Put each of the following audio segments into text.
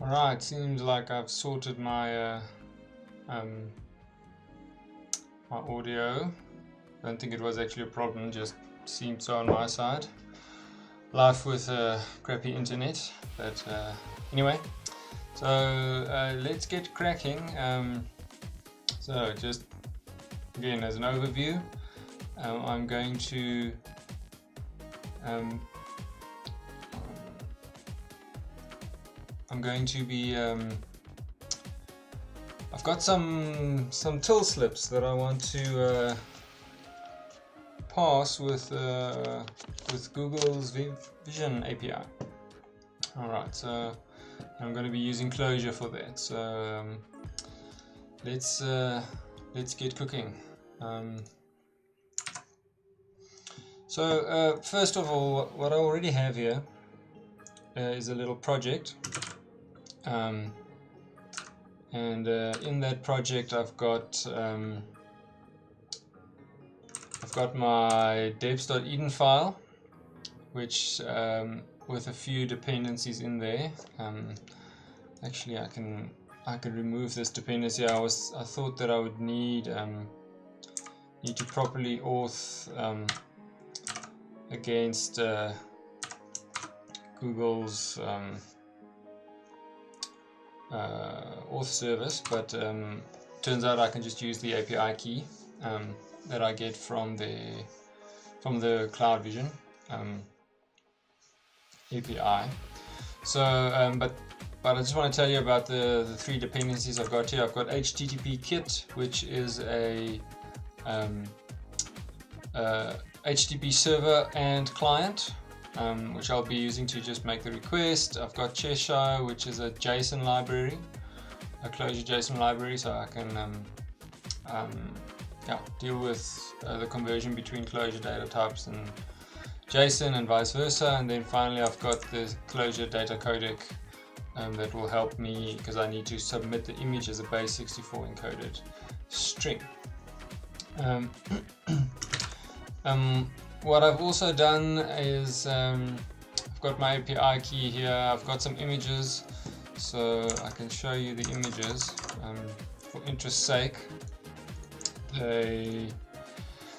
Alright, seems like I've sorted my my audio. I don't think it was actually a problem, just seemed so on my side. Life with crappy internet, but anyway, so let's get cracking. So just again as an overview, I'm going to be I've got some till slips that I want to pass with Google's Vision API. Alright, so I'm going to be using Clojure for that. So let's get cooking. So first of all, what I already have here is a little project. And in that project I've got my deps.eden file, which with a few dependencies in there. Actually, I can remove this dependency. I thought that I would need to properly auth against Google's auth service, but turns out I can just use the API key that I get from the Cloud Vision API. So, but I just want to tell you about the three dependencies I've got here. I've got HTTP kit, which is a HTTP server and client, which I'll be using to just make the request. I've got Cheshire, which is a JSON library, a Clojure JSON library, so I can deal with the conversion between Clojure data types and JSON and vice versa. And then finally I've got the Clojure data codec that will help me because I need to submit the image as a base 64 encoded string. What I've also done is I've got my API key here. I've got some images, so I can show you the images for interest's sake.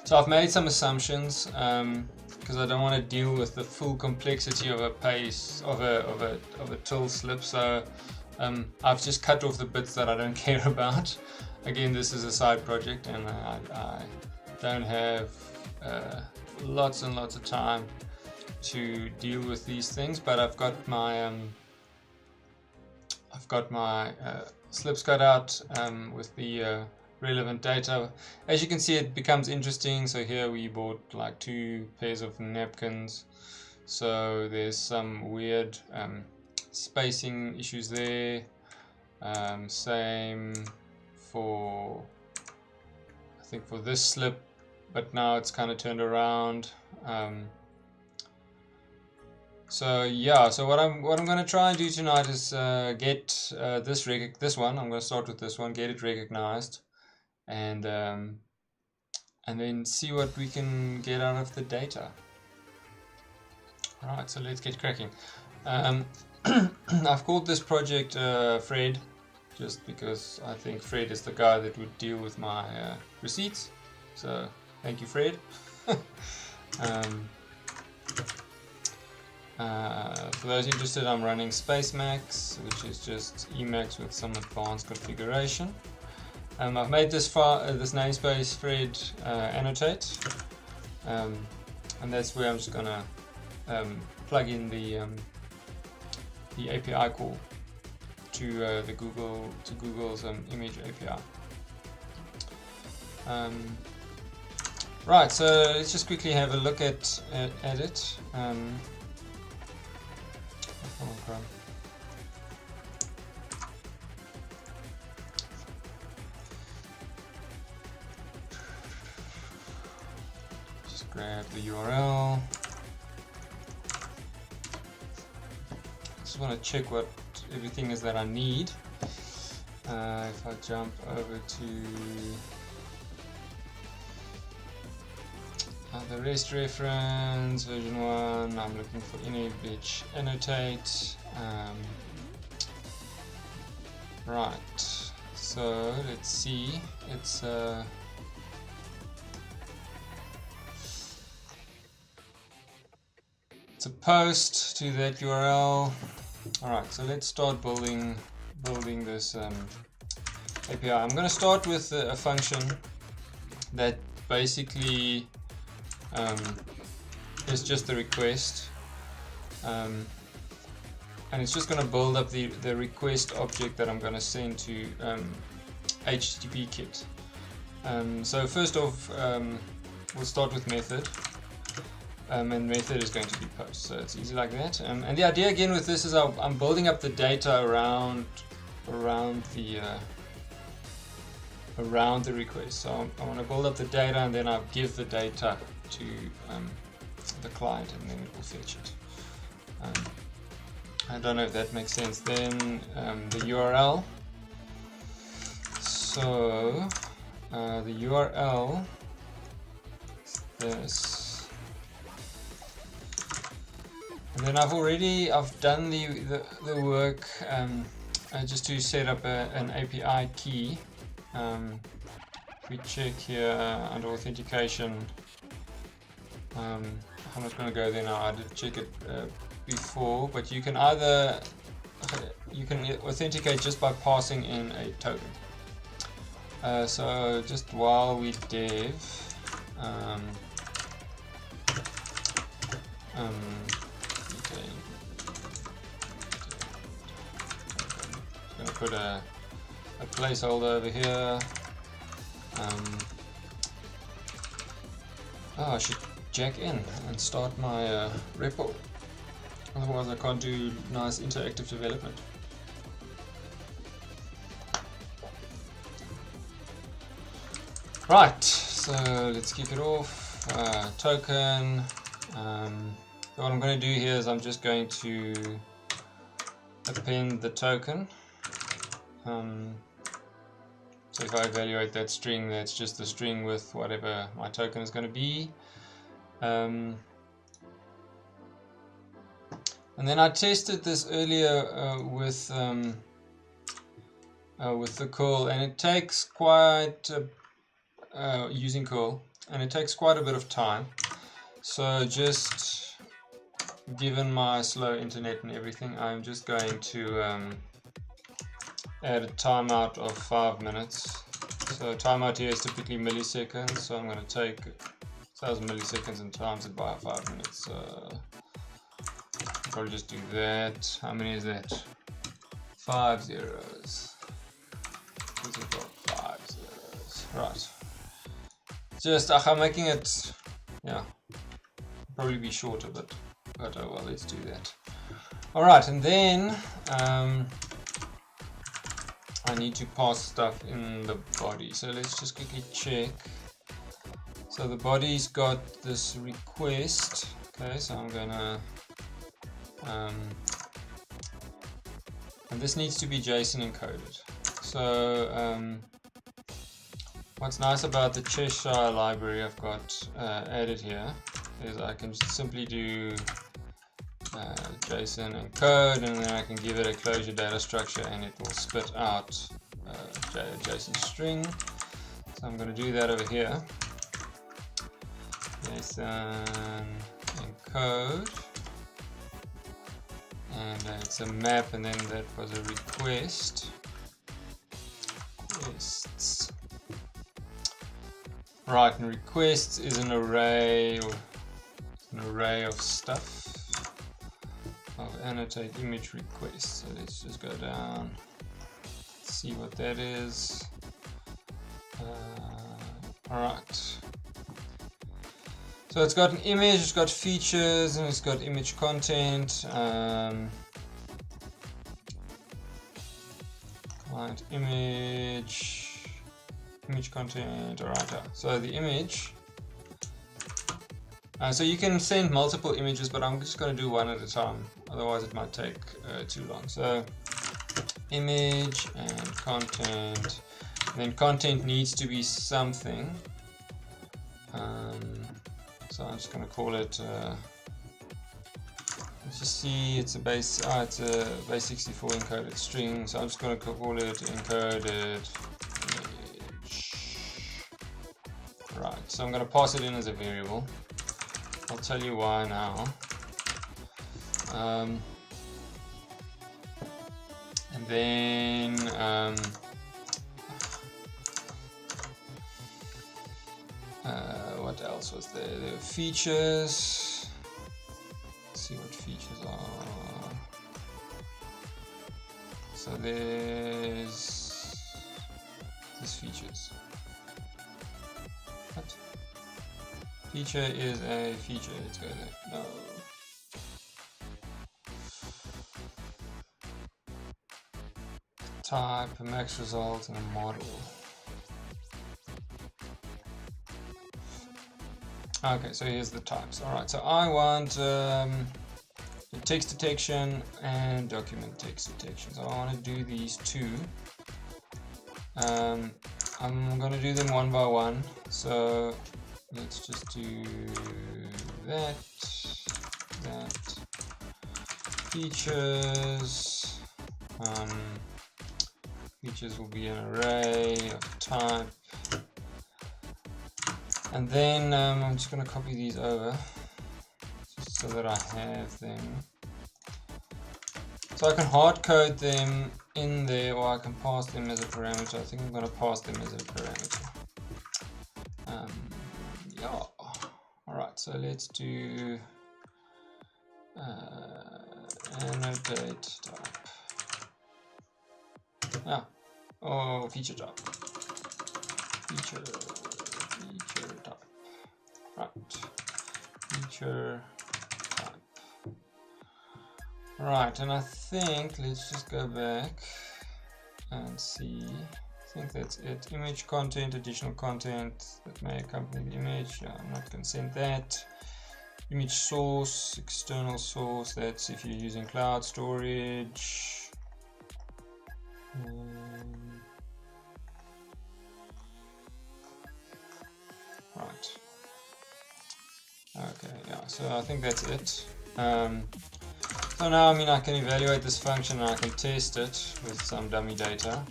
So I've made some assumptions because I don't want to deal with the full complexity of a till slip. So I've just cut off the bits that I don't care about. Again, this is a side project, and I don't have lots and lots of time to deal with these things, but I've got my slips cut out with the relevant data. As you can see, it becomes interesting. So here we bought like 2 pairs of napkins, so there's some weird spacing issues there. Same for, I think, for this slip, but now it's kind of turned around. So yeah, so what I'm going to try and do tonight is get this one. I'm going to start with this one, get it recognized, and then see what we can get out of the data. Alright, so let's get cracking. I've called this project Fred, just because I think Fred is the guy that would deal with my receipts. So thank you, Fred. For those interested, I'm running SpaceMax, which is just Emacs with some advanced configuration. I've made this namespace Fred annotate, and that's where I'm just gonna plug in the API call to Google's image API. Right, so let's just quickly have a look at it. Just grab the URL. Just want to check what everything is that I need. If I jump over to the REST reference, version 1, I'm looking for image annotate. Right, so let's see, it's a post to that URL. Alright, so let's start building this API. I'm going to start with a function that basically is just the request, and it's just going to build up the request object that I'm going to send to HTTP kit. So first off, we'll start with method, and method is going to be post, so it's easy like that. And the idea again with this is I'm building up the data around the request. So I want to build up the data, and then I'll give the data to the client, and then it will fetch it. I don't know if that makes sense. Then the URL. So the URL is this. And then I've done the work just to set up an API key. If we check here under authentication, I'm not going to go there now. I did check it before, but you can authenticate just by passing in a token. So just while we dev, I'm going to put a placeholder over here. I should jack in and start my repo. Otherwise I can't do nice interactive development. Right, so let's kick it off. Token. So what I'm going to do here is I'm just going to append the token. So if I evaluate that string, that's just the string with whatever my token is going to be. And then I tested this earlier with the curl, and it takes quite using curl, and it takes quite a bit of time. So just given my slow internet and everything, I'm just going to add a timeout of 5 minutes. So timeout here is typically milliseconds, so I'm going to take 1000 milliseconds and times it by 5 minutes. Probably just do that. How many is that? 5 zeros. 5 zeros. Right. Just I'm making it, yeah, probably be shorter, but oh well, let's do that. All right, and then I need to pass stuff in the body. So let's just quickly check. So the body's got this request. Okay, so I'm gonna and this needs to be JSON encoded. So what's nice about the Cheshire library I've got added here is I can just simply do JSON encode, and then I can give it a Clojure data structure, and it will spit out a JSON string. So I'm going to do that over here. JSON encode, and it's a map, and then that was a request. Requests. Right, and requests is an array of stuff. Of annotate image requests. So let's just go down, see what that is. Alright. So it's got an image, it's got features, and it's got image content. Client image content. Alright. So the image. So you can send multiple images, but I'm just going to do one at a time, otherwise it might take too long. So image and content, and then content needs to be something. So I'm just going to call it, let's just see it's a base 64 encoded string, so I'm just going to call it encoded image. Right, so I'm going to pass it in as a variable. I'll tell you why now. And then what else was there? There were features. Let's see what features are. So there's features. What? Feature is a feature. Let's go there. No. Type, a max result, and a model. Okay, so here's the types. Alright, so I want text detection and document text detection. So I want to do these two. I'm going to do them one by one. So let's just do that. Features. Features will be an array of type. And then I'm just going to copy these over just so that I have them. So I can hard code them in there, or I can pass them as a parameter. I think I'm going to pass them as a parameter. Yeah. Alright, so let's do annotate type. Feature type. Feature type. Right. Feature type. Right, and I think let's just go back and see. I think that's it. Image content, additional content that may accompany the image. I'm not going to send that. Image source, external source. That's if you're using cloud storage. Right. Okay, yeah, so I think that's it. So now, I can evaluate this function and I can test it with some dummy data.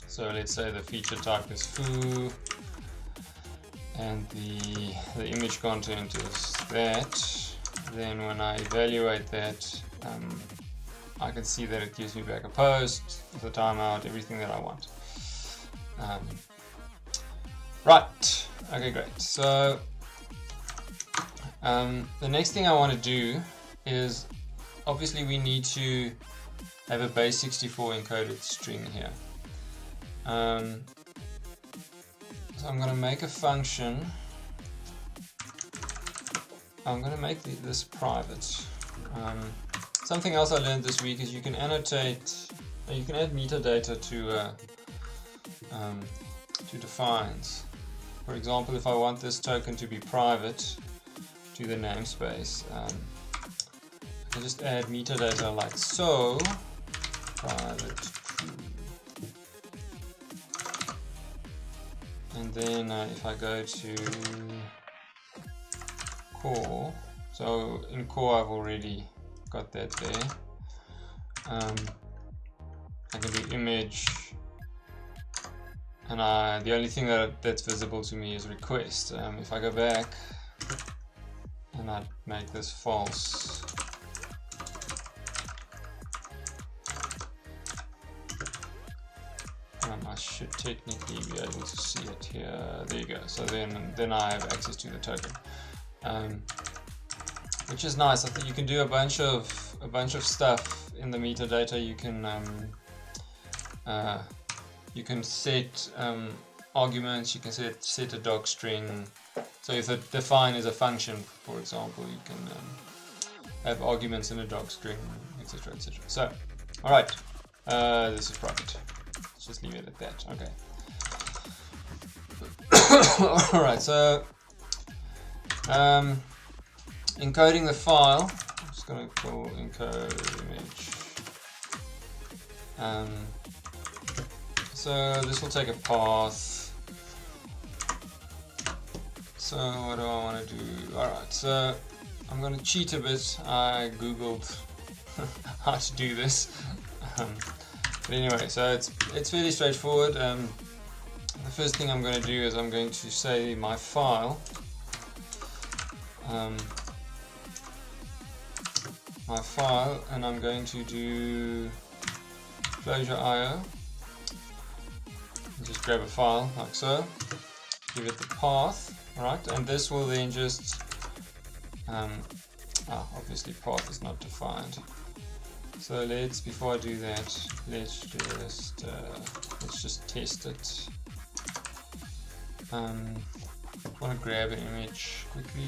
So let's say the feature type is foo, and the image content is that. Then when I evaluate that, I can see that it gives me back a post, the timeout, everything that I want. Right. Okay, great. So the next thing I want to do is, obviously we need to have a base 64 encoded string here. So I'm going to make a function. I'm going to make this private. Something else I learned this week is you can annotate, you can add metadata to defines. For example, if I want this token to be private to the namespace, I can just add metadata like so, private, and then if I go to core, so in core I've already got that there. I can do image, and the only thing that's visible to me is request. If I go back and I make this false, I should technically be able to see it here. There you go. So then I have access to the token, which is nice. I think you can do a bunch of stuff in the metadata. You can set arguments. You can set a doc string. So if the define is a function, for example, you can have arguments in a doc string, etc., etc. So, all right, this is private. Let's just leave it at that. Okay. All right. So, encoding the file. I'm just going to call encode image. So this will take a path. So what do I want to do? Alright, so I'm going to cheat a bit. I googled how to do this. But anyway, so it's fairly straightforward. The first thing I'm going to do is I'm going to say my file. And I'm going to do Clojure IO. Just grab a file like so, give it the path, right? And this will then just obviously path is not defined. So before I do that, let's just test it. I want to grab an image quickly.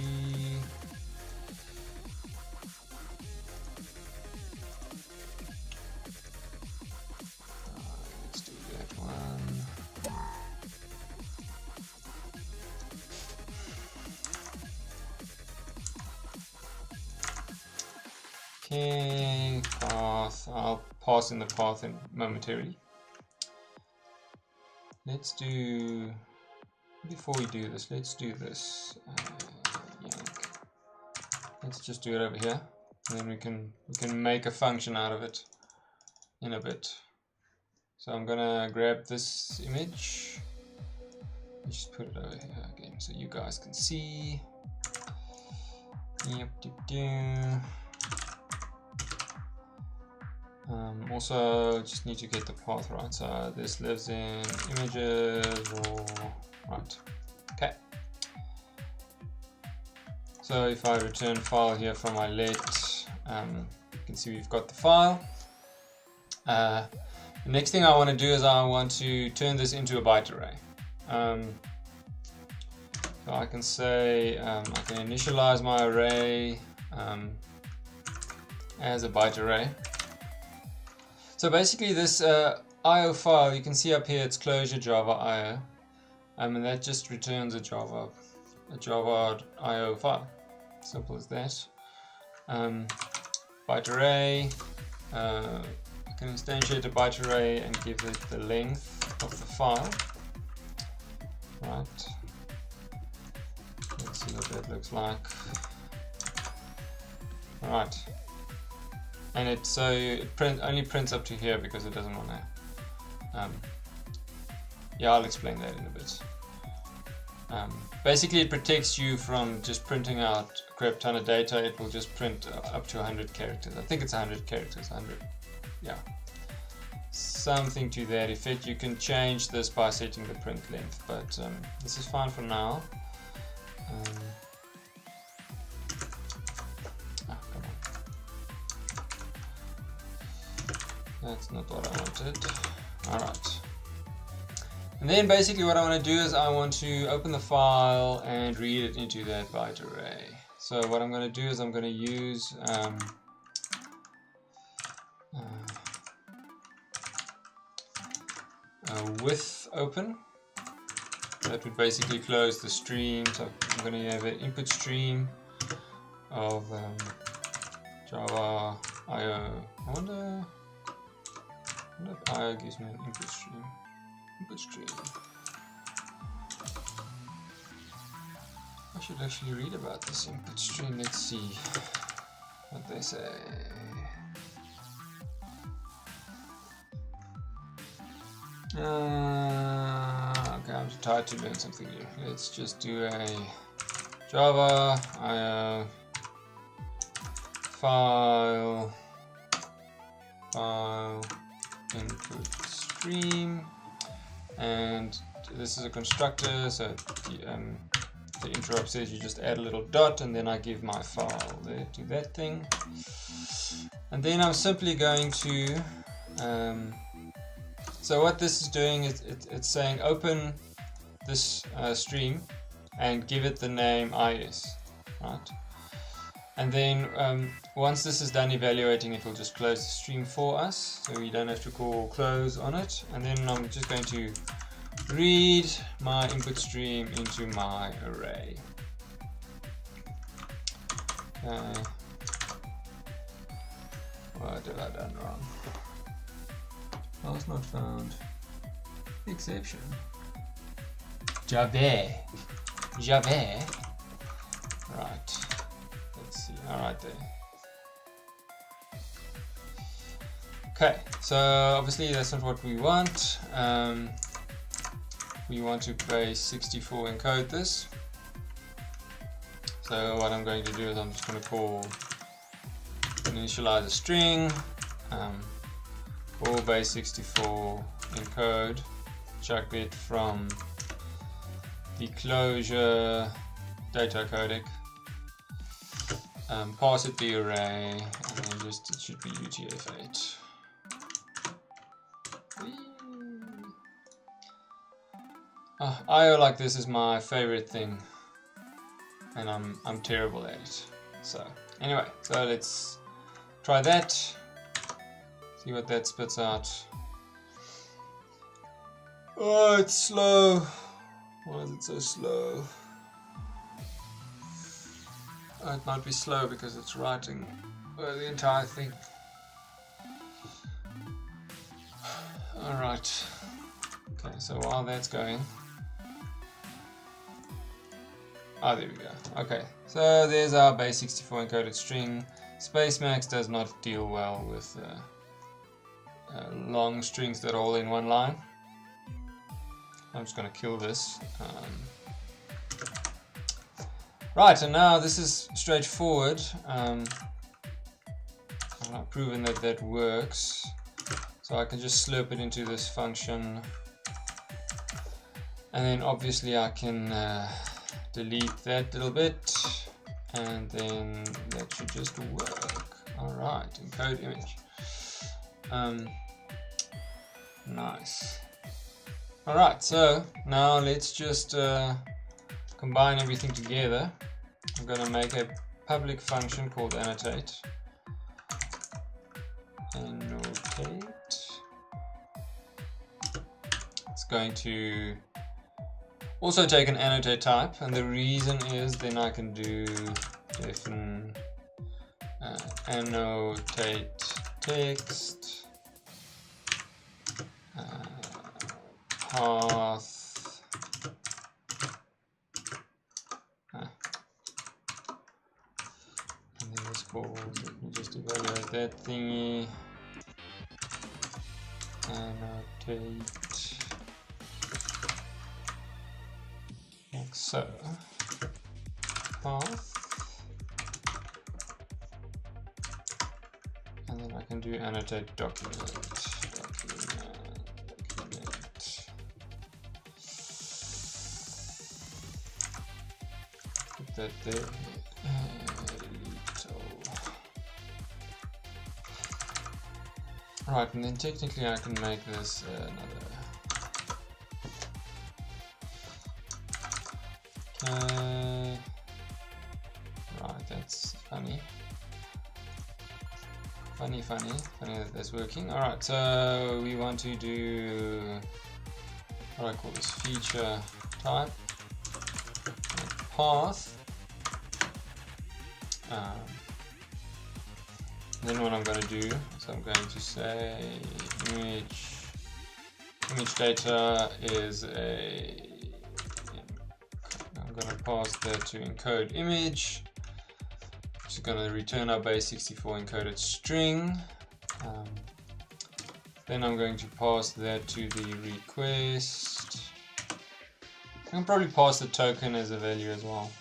Let's do that one. Okay, path. I'll pass in the path momentarily. Let's do. Before we do this, let's do this. Yank. Let's just do it over here, and then we can make a function out of it in a bit. So I'm gonna grab this image. Let's just put it over here again, so you guys can see. Yep. Also, just need to get the path right. So this lives in images or right. Okay. So if I return file here from my let, you can see we've got the file. The next thing I want to do is I want to turn this into a byte array. So I can say I can initialize my array as a byte array. So basically this IO file, you can see up here it's Clojure Java IO, and that just returns a Java IO file. Simple as that. Byte array. I can instantiate a byte array and give it the length of the file. Right. Let's see what that looks like. Right. And it only prints up to here because it doesn't want to. Yeah, I'll explain that in a bit. Basically, it protects you from just printing out a crap ton of data. It will just print up to 100 characters. I think it's 100 characters. 100. Yeah. Something to that effect. You can change this by setting the print length, but this is fine for now. That's not what I wanted. Alright. And then basically what I want to do is I want to open the file and read it into that byte array. So what I'm going to do is I'm going to use with open. That would basically close the stream. So I'm going to have an input stream of Java IO. I wonder if IO gives me an input stream. I should actually read about this input stream. Let's see what they say. Okay, I'm tired to learn something new. Let's just do a Java IO file input stream, and this is a constructor, so the interrupt says you just add a little dot and then I give my file there to that thing, and then I'm simply going to so what this is doing is it's saying open this stream and give it the name is, right? And then once this is done evaluating, it will just close the stream for us, so we don't have to call close on it. And then I'm just going to read my input stream into my array. Okay. What have I done wrong? Files not found. Exception. Java. Right. Let's see. right there. Okay, so obviously that's not what we want. We want to base 64 encode this. So what I'm going to do is I'm just going to call initialize a string for base 64 encode chuck bit from the Clojure data codec, pass it the array, and then just it should be UTF-8. IO like this is my favorite thing, and I'm terrible at it. So anyway, so let's try that, see what that spits out. Oh, it's slow. Why is it so slow? Oh, it might be slow because it's writing the entire thing. Alright. Okay, so while that's going. Oh, there we go. Okay, so there's our base 64 encoded string. Spacemax does not deal well with long strings that are all in one line. I'm just going to kill this. Right, and now this is straightforward. I've proven that that works. So I can just slurp it into this function. And then obviously I can delete that little bit. And then that should just work. Alright, encode image. Nice. Alright, so now let's just combine everything together. I'm going to make a public function called annotate. Annotate. It's going to also take an annotate type, and the reason is then I can do defin annotate text path and then this calls, let me just evaluate that thingy, annotate like so, path, and then I can do annotate document. Put that there. Right, and then technically I can make this another. Okay. Right, that's funny. Funny that that's working. Alright, so we want to do what I call this feature type path. Then what I'm going to do is I'm going to say image data is I'm going to pass that to encode image, which is going to return our base 64 encoded string. Then I'm going to pass that to the request. I can probably pass the token as a value as well.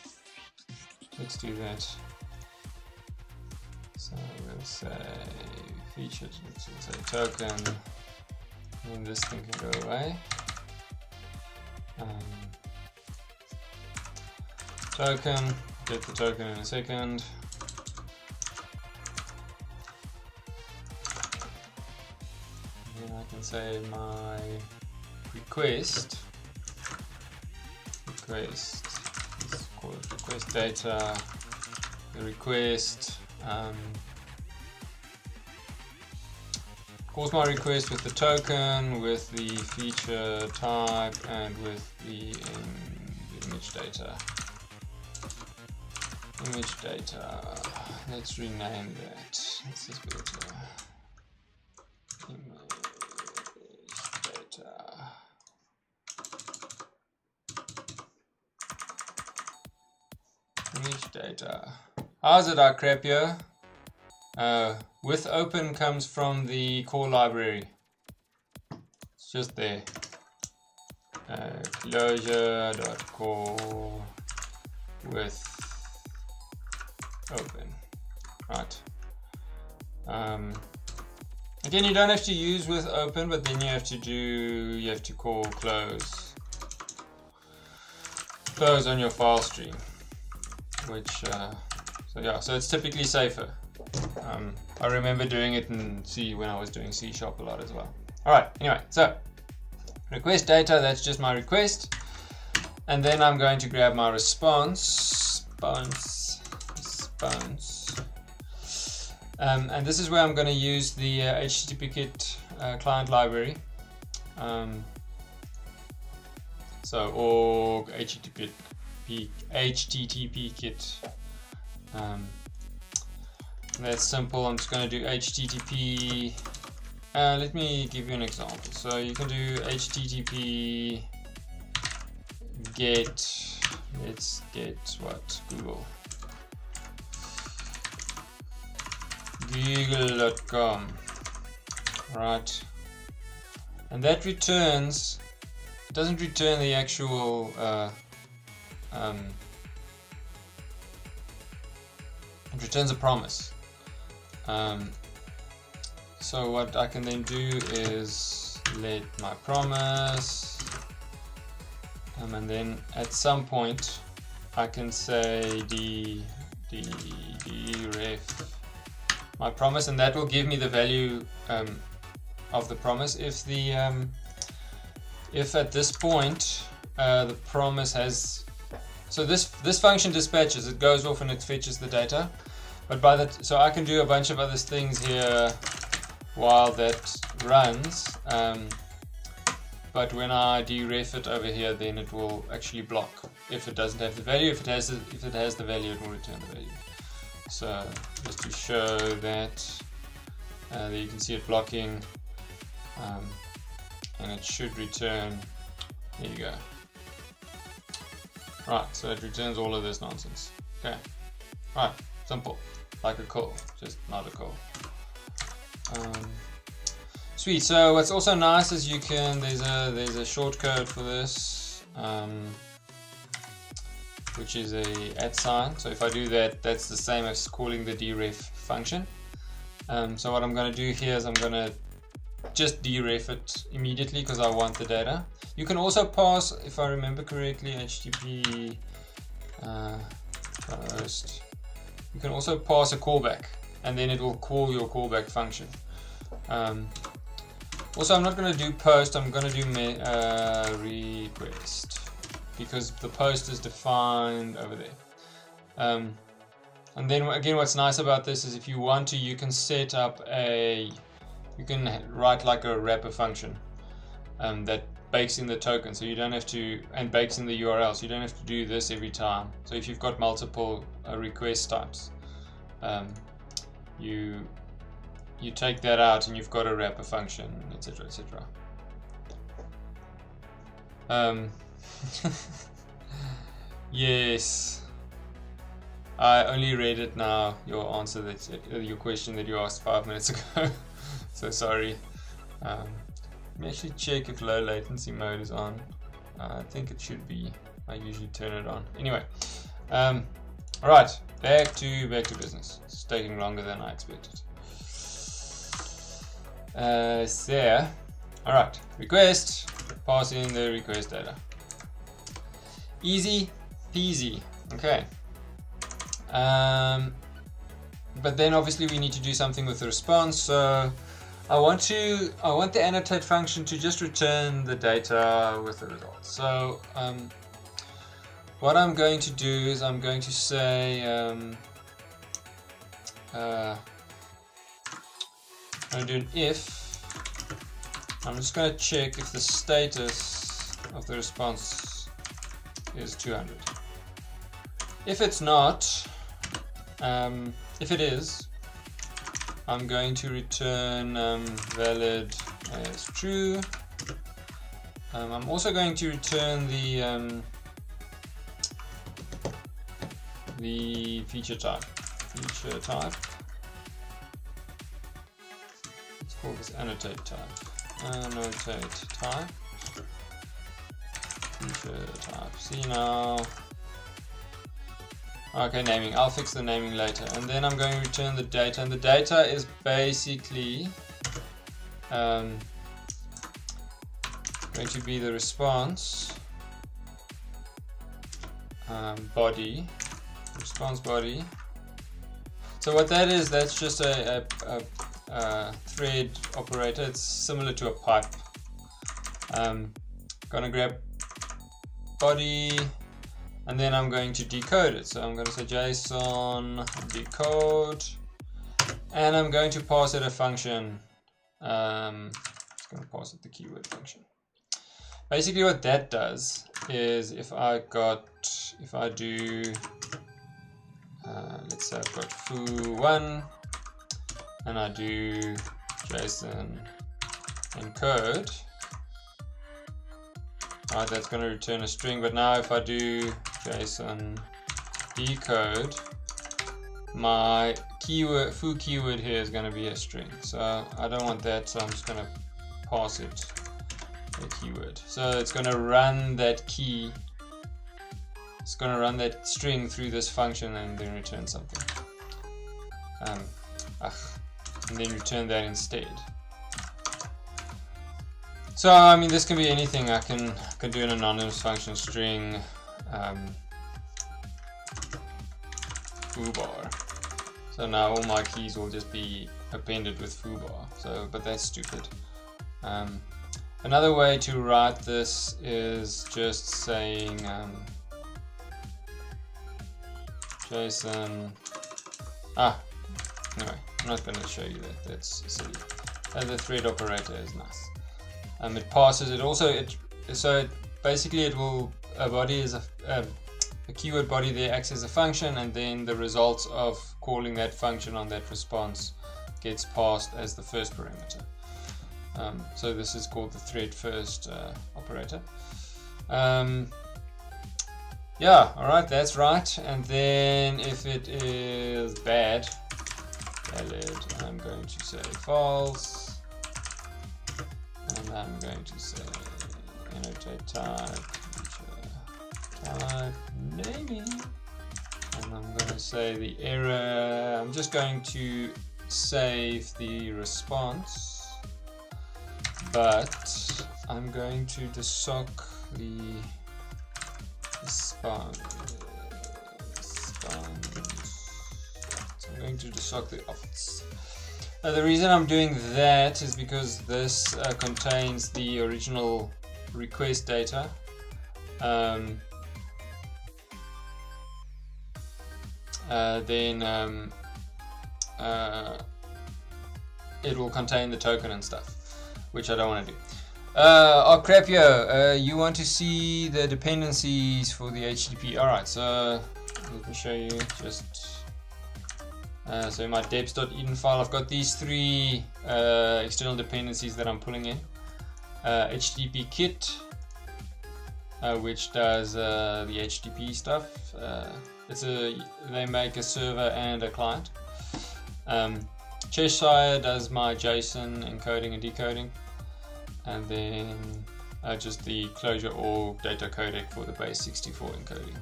Let's do that. So we'll say featured, we'll say token, and this thing can go away. Token, get the token in a second. And then I can say my request, let's call it request data, the request. Calls my request with the token, with the feature type, and with the image data. Image data. Let's rename that. Let's just put it image data. Image data. How is it our crappier? With open comes from the core library. It's just there. Clojure.core with open. Right. Again, you don't have to use with open, but then you have to call close on your file stream, which so it's typically safer. I remember doing it in C when I was doing C# a lot as well. Alright, anyway, so request data, that's just my request, and then I'm going to grab my response, and this is where I'm going to use the HTTP-Kit client library. So org HTTP-Kit. That's simple. I'm just going to do HTTP. Let me give you an example. So you can do HTTP get. Let's get what? Google.com. Right. And that returns. It doesn't return the actual. It returns a promise. So what I can then do is let my promise, and then at some point I can say deref my promise, and that will give me the value of the promise. If at this point the promise has, so this function dispatches, it goes off and it fetches the data, but so I can do a bunch of other things here while that runs, but when I deref it over here, then it will actually block if it doesn't have the value. If it has the value, it will return the value. So just to show that, there you can see it blocking, and it should return. There you go. Right, so it returns all of this nonsense. Okay, right, simple, like a call, just not a call. Sweet. So what's also nice is you can, there's a shortcode for this, which is a @. So if I do that, that's the same as calling the deref function. So what I'm going to do here is I'm going to just deref it immediately because I want the data. You can also pass, if I remember correctly, HTTP post. You can also pass a callback, and then it will call your callback function. Also, I'm not going to do post, I'm going to do request, because the post is defined over there. And then again, what's nice about this is if you want to, you can set up you can write like a wrapper function that bakes in the token, so you don't have to, and bakes in the URL, so you don't have to do this every time. So if you've got multiple request types, you take that out and you've got a wrapper function, etc., etc. Yes, I only read it now, your answer, your question that you asked 5 minutes ago. So sorry. Let me actually check if low latency mode is on. I think it should be. I usually turn it on. Anyway, alright, back to business. It's taking longer than I expected. There. Alright, request. Pass in the request data. Easy peasy. Okay. But then obviously we need to do something with the response. So I want the annotate function to just return the data with the results. So what I'm going to do is I'm going to say I'm going to do an if. I'm just going to check if the status of the response is 200. If it's not, if it is, I'm going to return valid as true. I'm also going to return the feature type. feature type. Let's call this annotate type. Annotate type. Feature type. See now. Okay, naming. I'll fix the naming later. And then I'm going to return the data. And the data is basically going to be the response body. Response body. So what that is, that's just a thread operator. It's similar to a pipe. Gonna grab body, and then I'm going to decode it. So I'm going to say JSON decode, and I'm going to pass it a function. Just going to pass it the keyword function. Basically what that does is if I do, let's say I've got foo1 and I do JSON encode, right, that's going to return a string. But now if I do JSON decode, my keyword, foo keyword here is going to be a string. So I don't want that, so I'm just going to pass it a keyword. So it's going to run that key, it's going to run that string through this function and then return something. And then return that instead. So I mean, this can be anything. I can do an anonymous function string foobar. So now all my keys will just be appended with foobar. So, but that's stupid. Another way to write this is just saying JSON. Anyway, I'm not going to show you that. That's silly. The thread operator is nice. It passes it also. Basically it will, a body is a keyword body there acts as a function, and then the results of calling that function on that response gets passed as the first parameter. So this is called the thread first operator. Yeah, alright, that's right. And then if it is bad, valid, I'm going to say false. And I'm going to say annotate type, type naming. And I'm going to say the error. I'm just going to save the response, but I'm going to desock the response. So I'm going to desock the opts. The reason I'm doing that is because this contains the original request data. Then it will contain the token and stuff, which I don't want to do. Oh crap, you want to see the dependencies for the HTTP. Alright, so let me show you just so in my deps.eden file I've got these three external dependencies that I'm pulling in. HTTP kit, which does the HTTP stuff. They make a server and a client. Cheshire does my JSON encoding and decoding, and then just the Clojure or data codec for the base 64 encoding.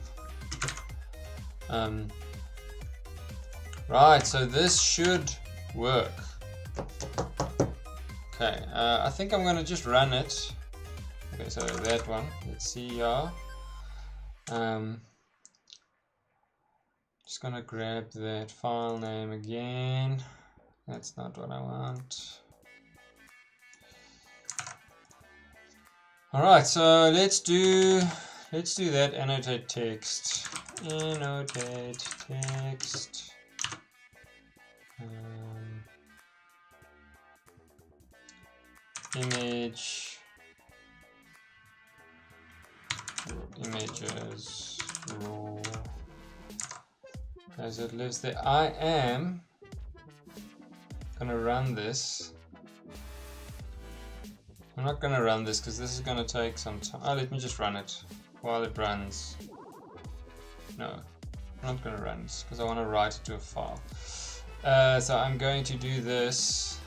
Right, so this should work. Okay, I think I'm going to just run it. Okay, so that one, let's see here. Just gonna grab that file name again. That's not what I want. Alright, so let's do that annotate text. Annotate text. Image. Images. Raw. As it lives there. I am gonna run this. I'm not gonna run this because this is gonna take some time. Let me just run it while it runs. No, I'm I'm not going to run this because I want to write it to a file. So I'm going to do this.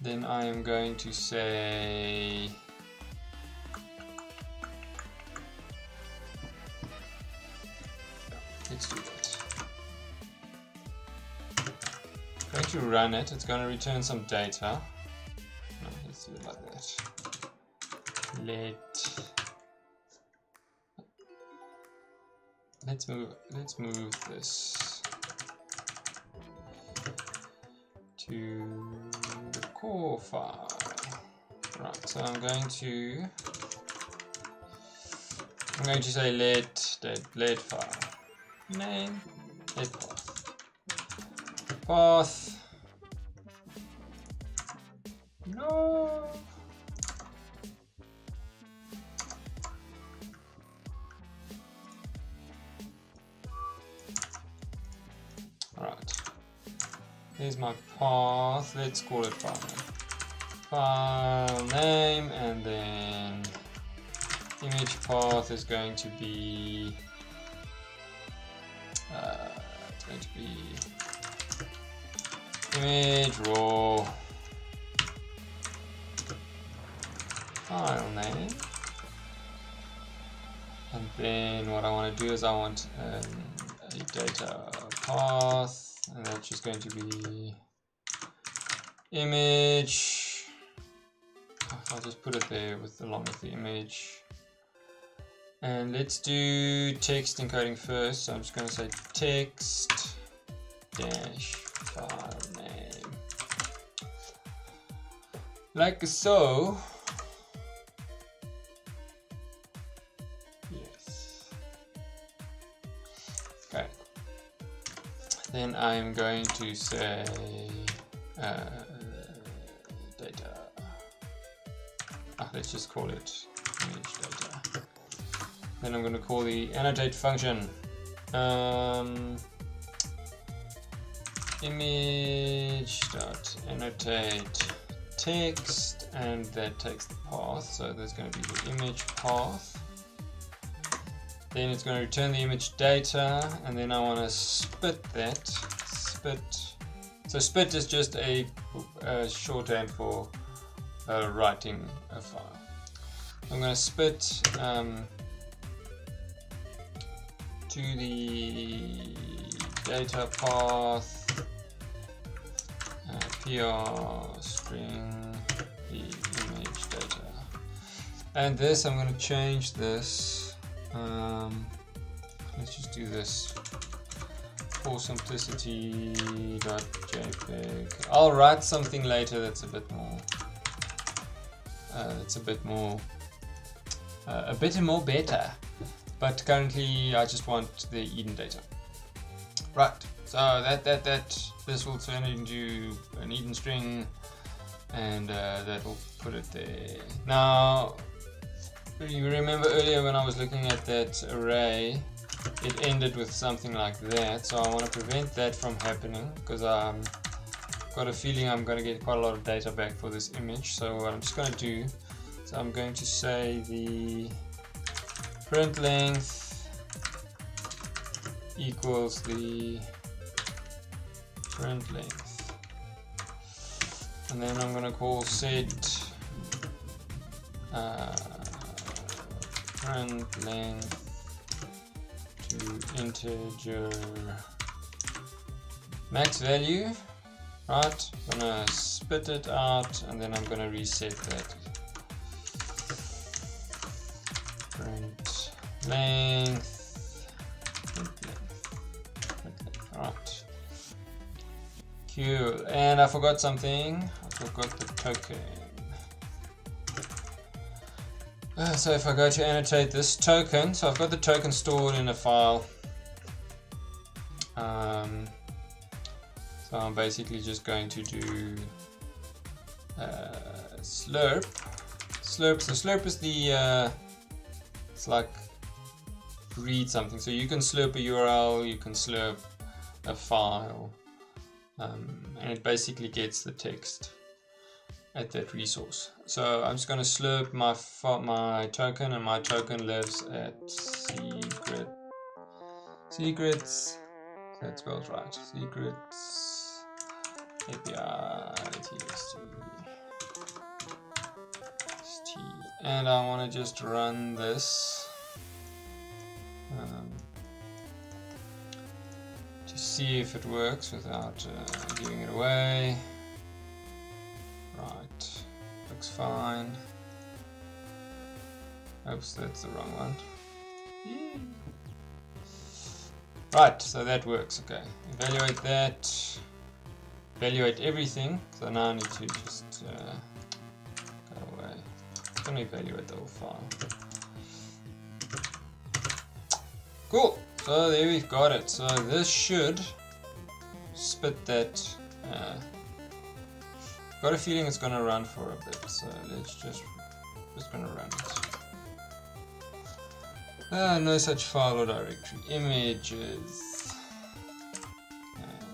Then I am going to say let's do that. I'm going to run it. It's going to return some data. No, let's do it like that. Let's move this to the core file. Right, so I'm going to say let file name let path. No. Alright. Here's my path. Let's call it file name. File name, and then image path is going to be image raw file name, and then what I want to do is I want a data path, and that's just going to be image. I'll just put it there along with the image. And let's do text encoding first. So I'm just going to say text dash file name, like so. Yes. Okay. Then I'm going to say data. Let's just call it image data. Then I'm going to call the annotate function image.annotate text, and that takes the path. So there's going to be the image path. Then it's going to return the image data, and then I want to spit that. So spit is just a shorthand for writing a file. I'm going to spit to the data path PR string the image data, and this I'm going to change this. Let's just do this for simplicity.jpg. I'll write something later that's a bit more better, but currently I just want the Eden data. Right, so this will turn into an Eden string, and that will put it there. Now, you remember earlier when I was looking at that array, it ended with something like that, so I want to prevent that from happening, because I've got a feeling I'm going to get quite a lot of data back for this image. So what I'm just going to do, so I'm going to say the print length equals the print length, and then I'm going to call set print length to integer max value. Right, I'm going to spit it out, and then I'm going to reset that. Print length. Right. Cool. And I forgot something. I forgot the token. So if I go to annotate this token, so I've got the token stored in a file. So I'm basically just going to do slurp. So slurp is the it's like read something. So you can slurp a URL, you can slurp a file, and it basically gets the text at that resource. So I'm just going to slurp my token, and my token lives at secret secrets. So that spells right. Secrets API txt. And I want to just run this to see if it works without giving it away. Right, looks fine. Oops, that's the wrong one. Right, so that works. Okay, evaluate that. Evaluate everything. So now I need to just go away. I'm going to evaluate the whole file. Cool. So there we've got it. So this should spit that. Got a feeling it's going to run for a bit. So let's just going to run it. No such file or directory. Images. Right.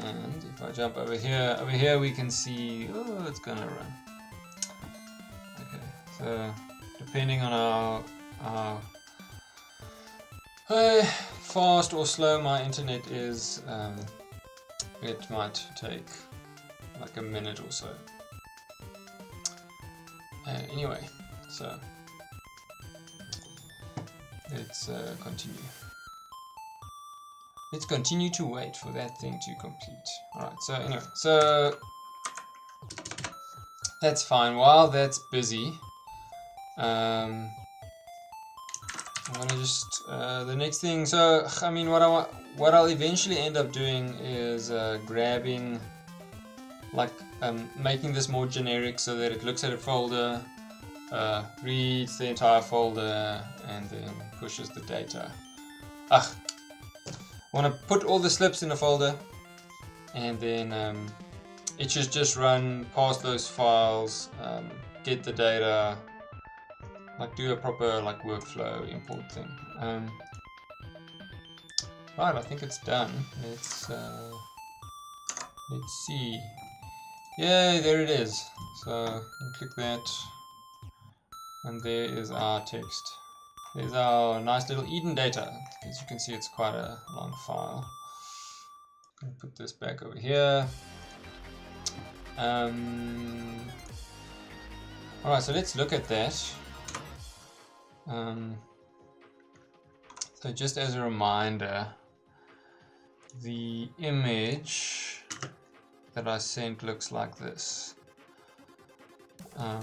And if I jump over here we can see. Oh, it's going to run. Okay. So depending on how fast or slow my internet is, it might take like a minute or so. Anyway, so let's continue. Let's continue to wait for that thing to complete. Alright, so anyway, so that's fine. While that's busy, I'm gonna just the next thing. So I mean, what I'll eventually end up doing is grabbing, like, making this more generic so that it looks at a folder, reads the entire folder, and then pushes the data. I want to put all the slips in a folder, and then it should just run past those files, get the data, like do a proper like workflow import thing. Right, I think it's done. Let's see. Yay, there it is. So you click that, and there is our text. There's our nice little Eden data. As you can see, it's quite a long file. I'm gonna put this back over here. Alright, so let's look at that. So just as a reminder, the image that I sent looks like this. I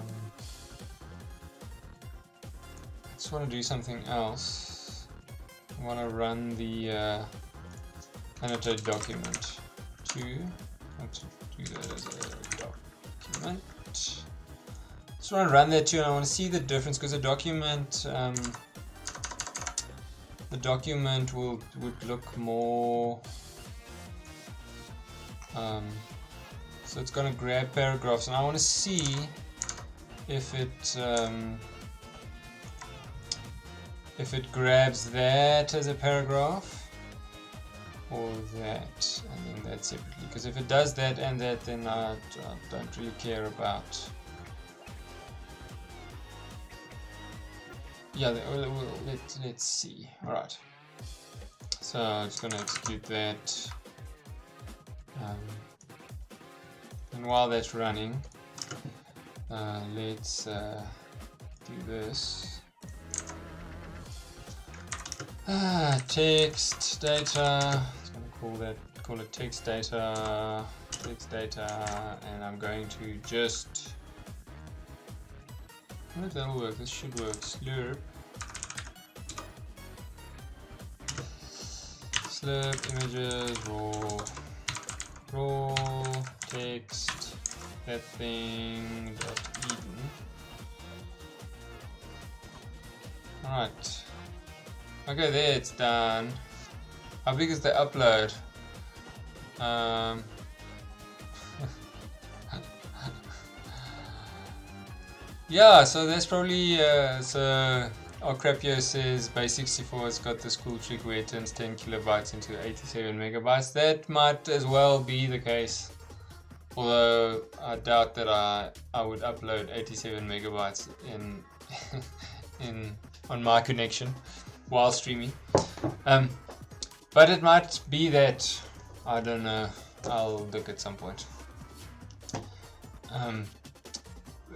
just want to do something else. I want to run the annotate document to. I want to do that as a document. Just want to run that too, and I want to see the difference, because the document would look more. So it's going to grab paragraphs, and I want to see if it grabs that as a paragraph or that, and then that separately. Because if it does that and that, then I don't really care about. Yeah, let's see. Alright. So I'm just going to execute that. And while that's running, let's do this. Text data. I'm going to call it text data. Text data, and I'm going to just. I wonder if that'll work. This should work. Slurp images raw text that thing .eden. Alright. Okay, there, it's done. How big is the upload? Yeah, so that's probably so Crapio says base64 has got this cool trick where it turns 10 kilobytes into 87 megabytes. That might as well be the case, although I doubt that I would upload 87 megabytes in on my connection while streaming. But it might be that, I don't know, I'll look at some point.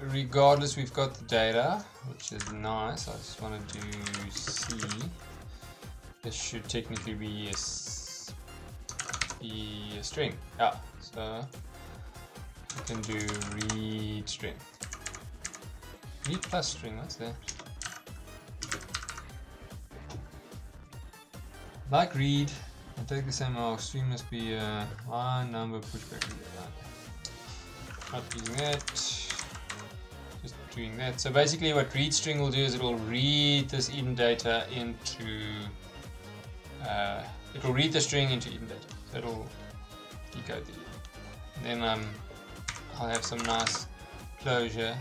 Regardless, we've got the data, which is nice. I just want to do C. This should technically be a string. Yeah, so I can do read string. Read plus string, what's that? Like read, I'll take the same arc. String must be a line number pushback. Not using that, just doing that. So basically what read string will do is it will read this in data into, it will read the string into in data. So it will decode the and then I'll have some nice Clojure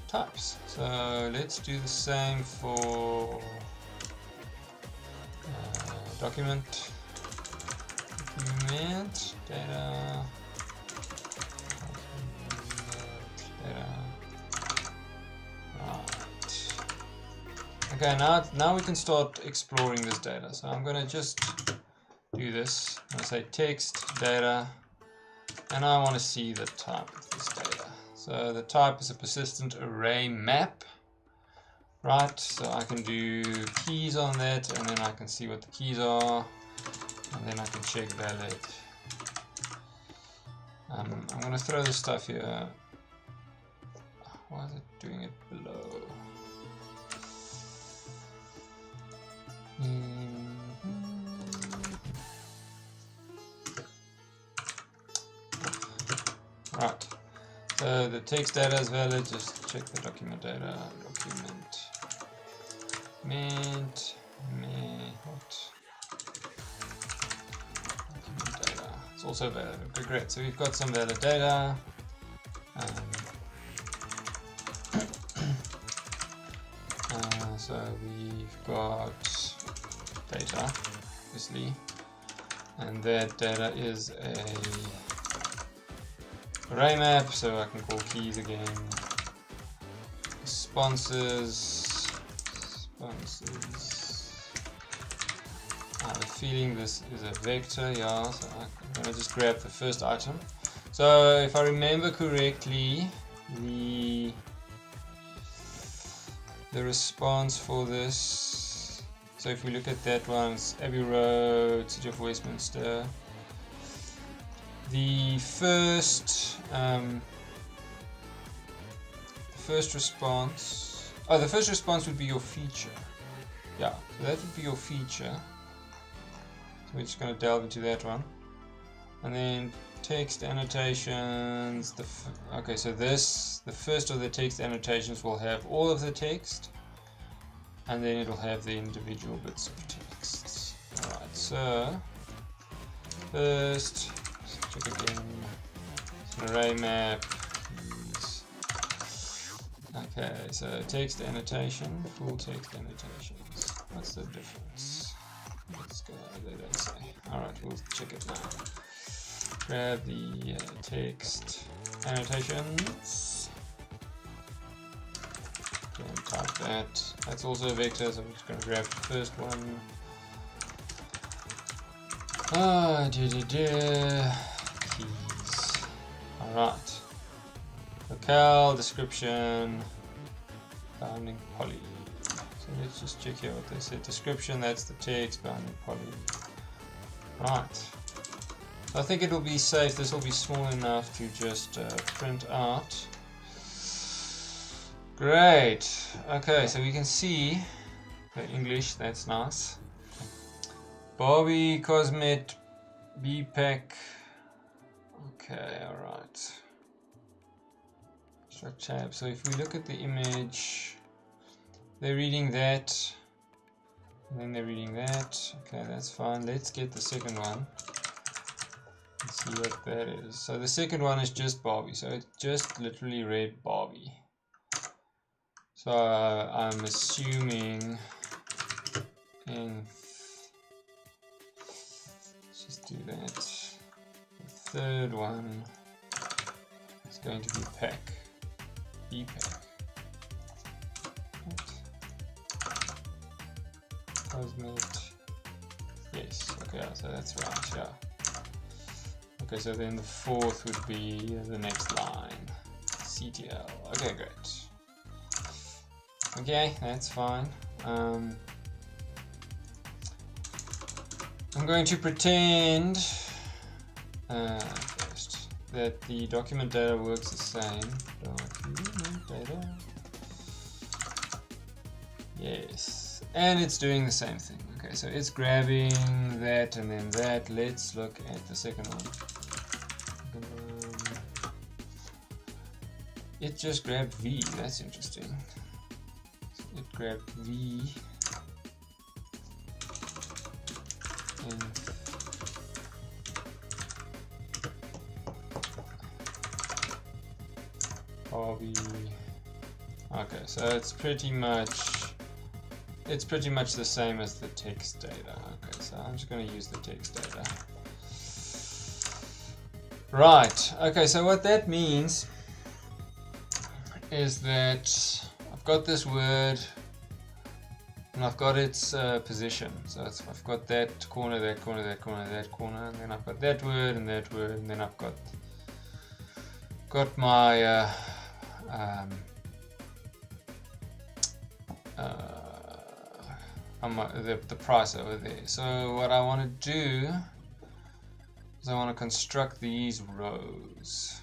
types. So let's do the same for document data. Right. Okay, now we can start exploring this data. So I'm gonna just do this. I'm gonna say text data, and I want to see the type of this data. So the type is a persistent array map. Right, so I can do keys on that, and then I can see what the keys are, and then I can check valid. I'm going to throw this stuff here. Why is it doing it below? Right, so the text data is valid. Just check the document data. Document data. It's also valid. Okay, great. So we've got some valid data. So we've got data, obviously, and that data is a array map. So I can call keys again. Responses. I have a feeling this is a vector, yeah, so I'm going to just grab the first item. So if I remember correctly, the response for this, so if we look at that one, it's Abbey Road, City of Westminster. The first response, the first response would be your feature. Yeah, so that would be your feature. So we're just going to delve into that one. And then text annotations. Okay, so the first of the text annotations will have all of the text, and then it'll have the individual bits of text. Alright, so first, let's check again. It's an array map. Okay, so text annotation, full text annotations. What's the difference? Let's go, they don't say. Alright, we'll check it now. Grab the text annotations. Go and type that. That's also a vector, so I'm just going to grab the first one. Keys. Alright. Locale, description, bounding poly. So let's just check here what they said. Description, that's the text, bounding poly. Right. So I think it will be safe. This will be small enough to just print out. Great. Okay, so we can see the English. That's nice. Barbie, Cosmet, BPAC. Okay, alright. Tab. So if we look at the image, they're reading that, and then they're reading that. Okay, that's fine. Let's get the second one and see what that is. So the second one is just Barbie. So it just literally read Barbie. So I'm assuming let's just do that. The third one is going to be pack. BPAC. Cosmet. Yes, okay, so that's right, yeah. Okay, so then the fourth would be the next line. CTL. Okay, great. Okay, that's fine. I'm going to pretend first that the document data works the same. Document data. Yes, and it's doing the same thing. Okay, so it's grabbing that and then that. Let's look at the second one. It just grabbed V. That's interesting. So it grabbed V and Harvey. Okay, so it's pretty much the same as the text data. Okay, so I'm just going to use the text data. Right. Okay, so what that means is that I've got this word and I've got its position. So I've got that corner, that corner, that corner, that corner, and then I've got that word, and then I've got my the price over there. So what I want to do is I want to construct these rows.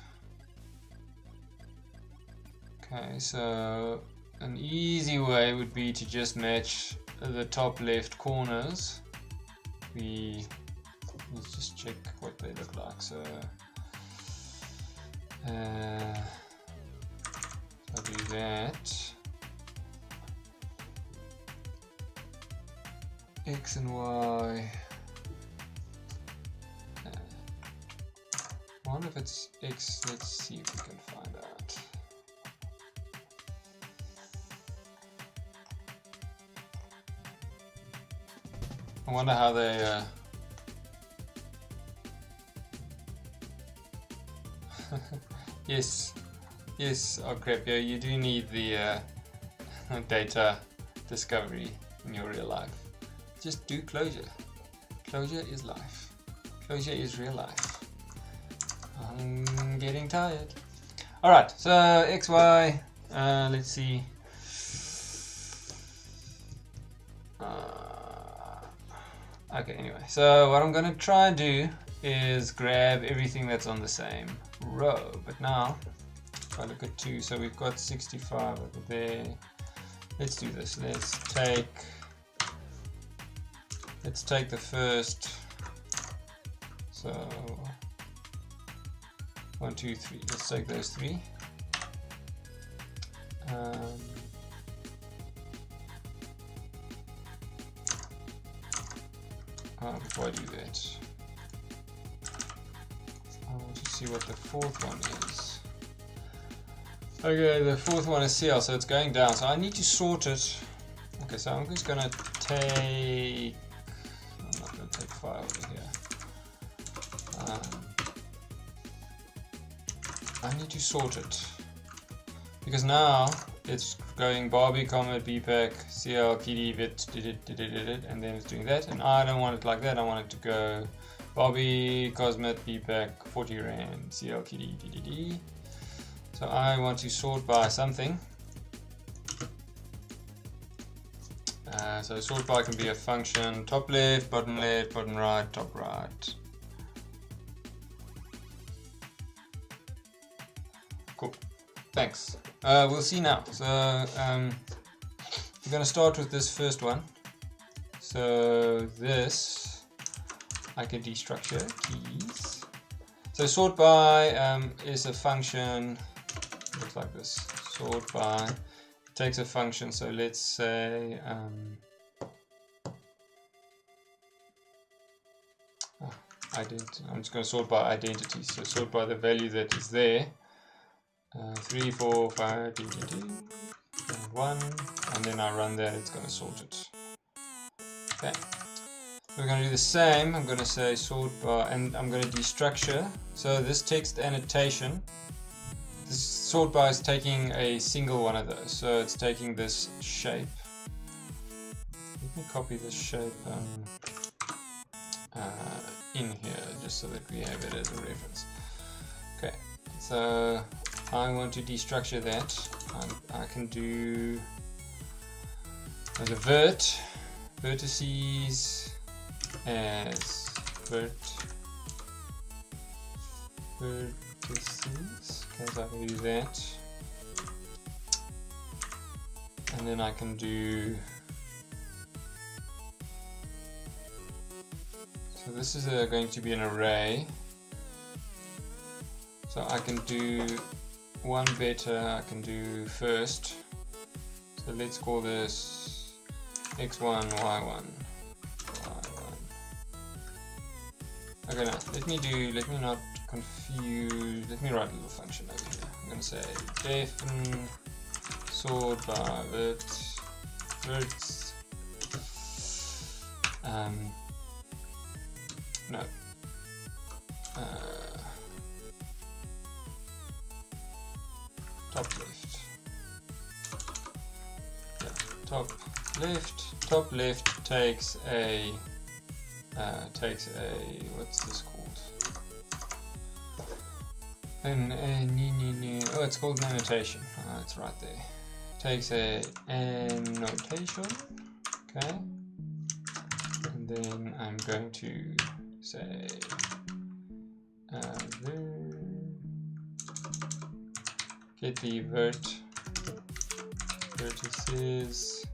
Okay, so an easy way would be to just match the top left corners. Let's just check what they look like. So I'll do that. X and Y. I wonder if it's X. Let's see if we can find out. I wonder how they yes, oh crap, yeah, you do need the data discovery in your real life. Just do Clojure. Clojure is life. Clojure is real life. I'm getting tired. Alright, so XY, let's see. Okay, anyway, so what I'm going to try and do is grab everything that's on the same row. But now, if I look at 2, so we've got 65 over there. Let's do this. Let's take the first. So 1, 2, 3. Let's take those 3. Before I do that, I want to see what the fourth one is. Okay, the fourth one is CL, so it's going down. So I need to sort it. Okay, so I'm just going to take. I'm not going to take 5 over here. I need to sort it because now it's going Barbie, Comet, BPAC, CL, PD, bit, and then it's doing that. And I don't want it like that. I want it to go Barbie, Cosmet, BPAC, 40 Rand, CL, PD, DDD. So I want to sort by something. So sort by can be a function: top left, bottom right, top right. Cool. Thanks. We'll see now. So we're going to start with this first one. So this I can destructure keys. So sort by is a function. Looks like this. Sort by takes a function. So let's say identity. I'm just going to sort by identity. So sort by the value that is there. 3, 4, 5, 1, and then I run that, it's going to sort it. Okay, we're going to do the same. I'm going to say sort by, and I'm going to destructure. So this text annotation, this sort by is taking a single one of those. So it's taking this shape. me copy this shape in here just so that we have it as a reference. Okay, so I want to destructure that. I can do as a vertices as vertices. Okay, so I can do that, and then I can do. So this is going to be an array. So I can do one better. I can do first. So let's call this x1, y1, y1. Okay, now let me not confuse. Let me write a little function over here. I'm going to say defn sort by verts. No. Top left. Yeah, top left takes a what's this called? Oh, it's called an annotation. Oh, it's right there. Takes a annotation. Okay. And then I'm going to say get the vertices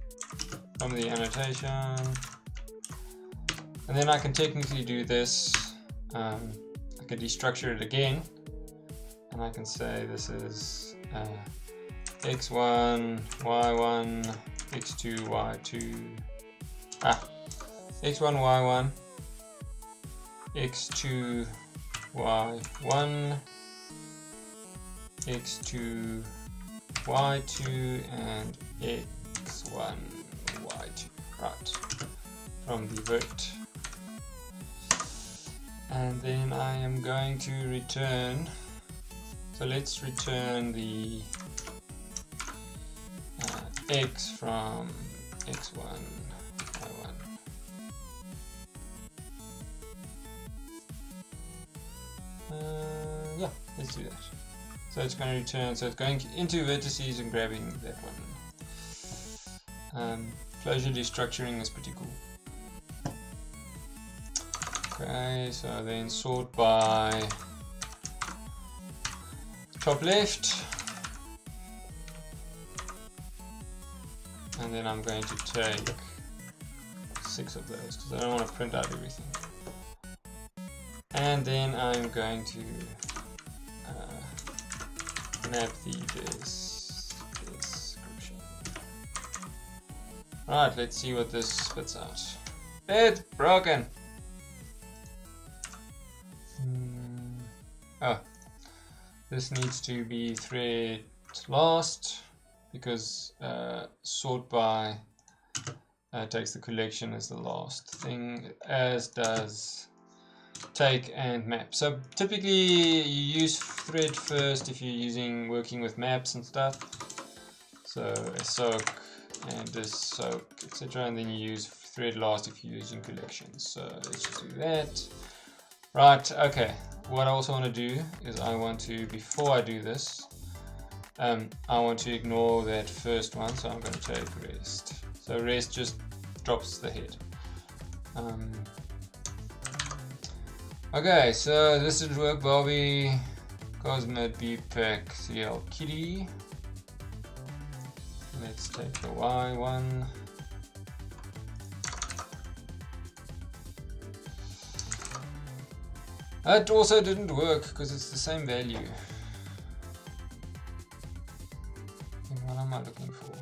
from the annotation, and then I can technically do this. I can destructure it again, and I can say this is x1, y1, x2, y2, x1, y1, x2, y1, x2, y2, and x1, y2, right, from the vert. And then I am going to return, so let's return the x from x1, y1. Yeah, let's do that. So it's going to return, so it's going into vertices and grabbing that one. Clojure destructuring is pretty cool. Okay, so then sort by top left. And then I'm going to take 6 of those because I don't want to print out everything. And then I'm going to map the description. Right, let's see what this spits out. It's broken! Oh, this needs to be thread last because sort by takes the collection as the last thing, as does take and map. So typically you use thread first if you're working with maps and stuff. So a soak and this soak, etc. And then you use thread last if you're using collections. So let's just do that. Right, okay. What I also want to do is I want to, before I do this, I want to ignore that first one. So I'm going to take rest. So rest just drops the head. Okay, so this should work. Bobby, Cosmet, BPack, CL Kitty. Let's take the Y one. That also didn't work because it's the same value. And what am I looking for?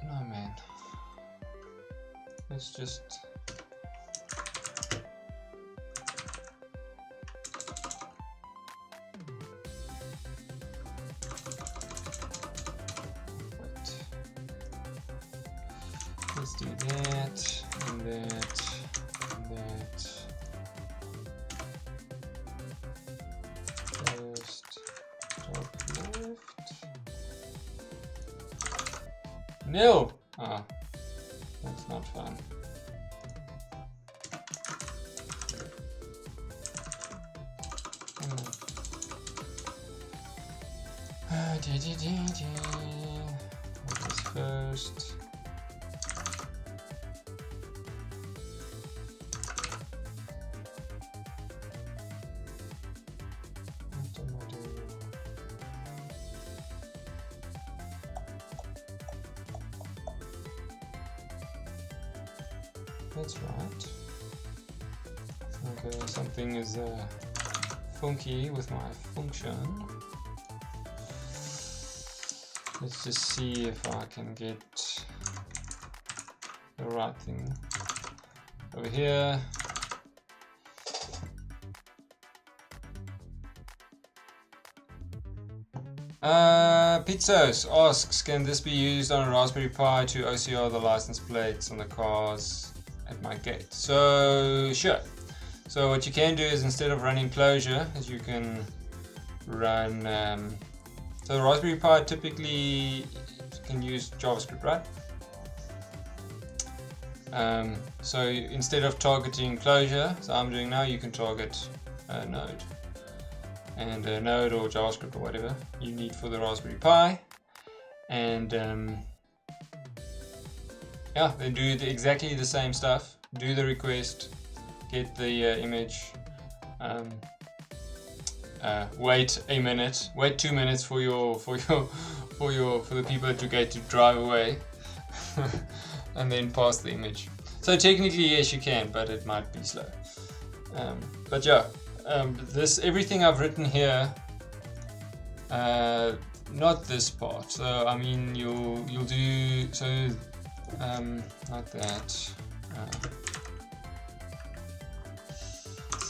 No, man. Let's just let's do that and that and that. First top left. nil. Ah, that's not fun. What is first? That's right. Okay, something is funky with my function. Let's just see if I can get the right thing over here. Pizzos asks, can this be used on a Raspberry Pi to OCR the license plates on the cars at my gate? So sure. So what you can do is, instead of running Clojure, is you can run so the Raspberry Pi typically can use JavaScript, right? So instead of targeting Clojure, as I'm doing now, you can target Node. And Node or JavaScript or whatever you need for the Raspberry Pi, and yeah, then do exactly the same stuff. Do the request, get the image, wait a minute, wait 2 minutes for the people at your gate to drive away, and then pass the image. So technically yes, you can, but it might be slow. But yeah. Everything I've written here, not this part. So I mean, you'll do so, not that.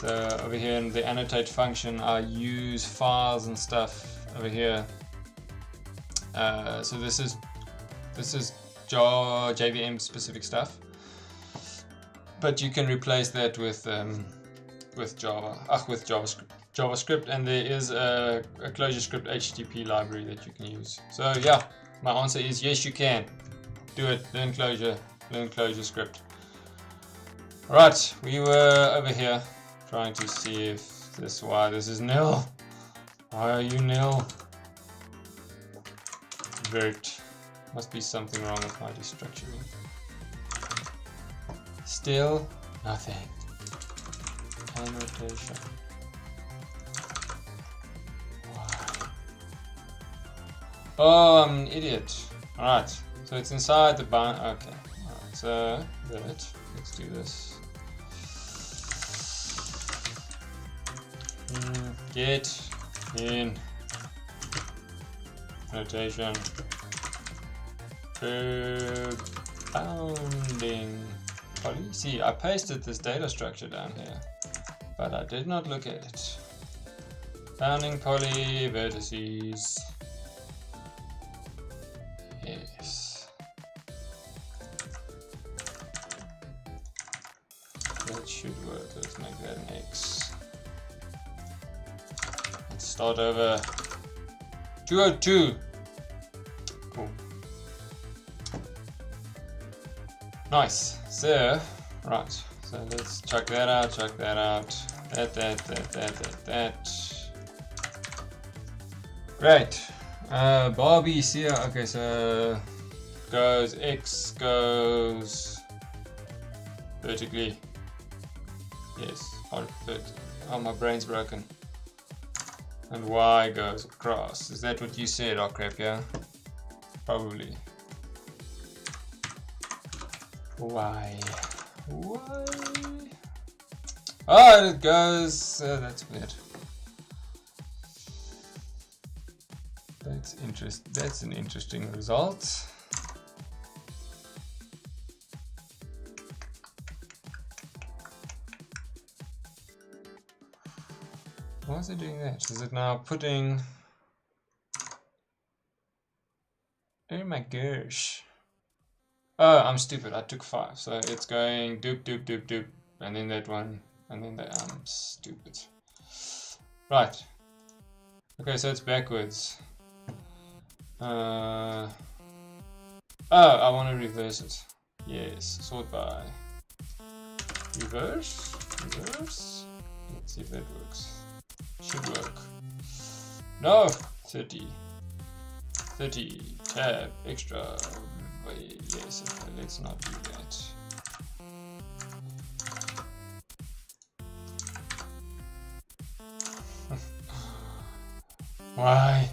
So over here in the annotate function, I use files and stuff over here. So this is JVM specific stuff, but you can replace that with JavaScript, and there is a ClojureScript HTTP library that you can use. So yeah, my answer is yes, you can do it. Learn Clojure, learn ClojureScript. Alright, we were over here trying to see if why this is nil. Why are you nil? Vert. Must be something wrong with my destructuring. Still nothing. Annotation. Wow. Oh, I'm an idiot. Alright, so it's inside the bind. Okay, alright, so that. Let's do this. Get in annotation. Bounding poly. See, I pasted this data structure down here, but I did not look at it. Bounding poly vertices. Yes. That should work. Let's make that an X. Let's start over. 202. Cool. Nice. So, right. So let's check that out, check that out. That. Great. Barbie's here. Okay, so goes X goes vertically. Yes. Oh, my brain's broken. And Y goes across. Is that what you said? Oh crap, yeah. Probably. Why? Oh, it goes. That's weird. That's an interesting result. Why is it doing that? Is it now putting? Oh my gosh. Oh, I'm stupid. I took 5. So it's going doop, and then that one, and then that. I'm stupid. Right. Okay, so it's backwards. Oh, I want to reverse it. Yes, sort by reverse. Let's see if that works. Should work. No, 30 tab extra. Yes, okay, let's not do that. Why?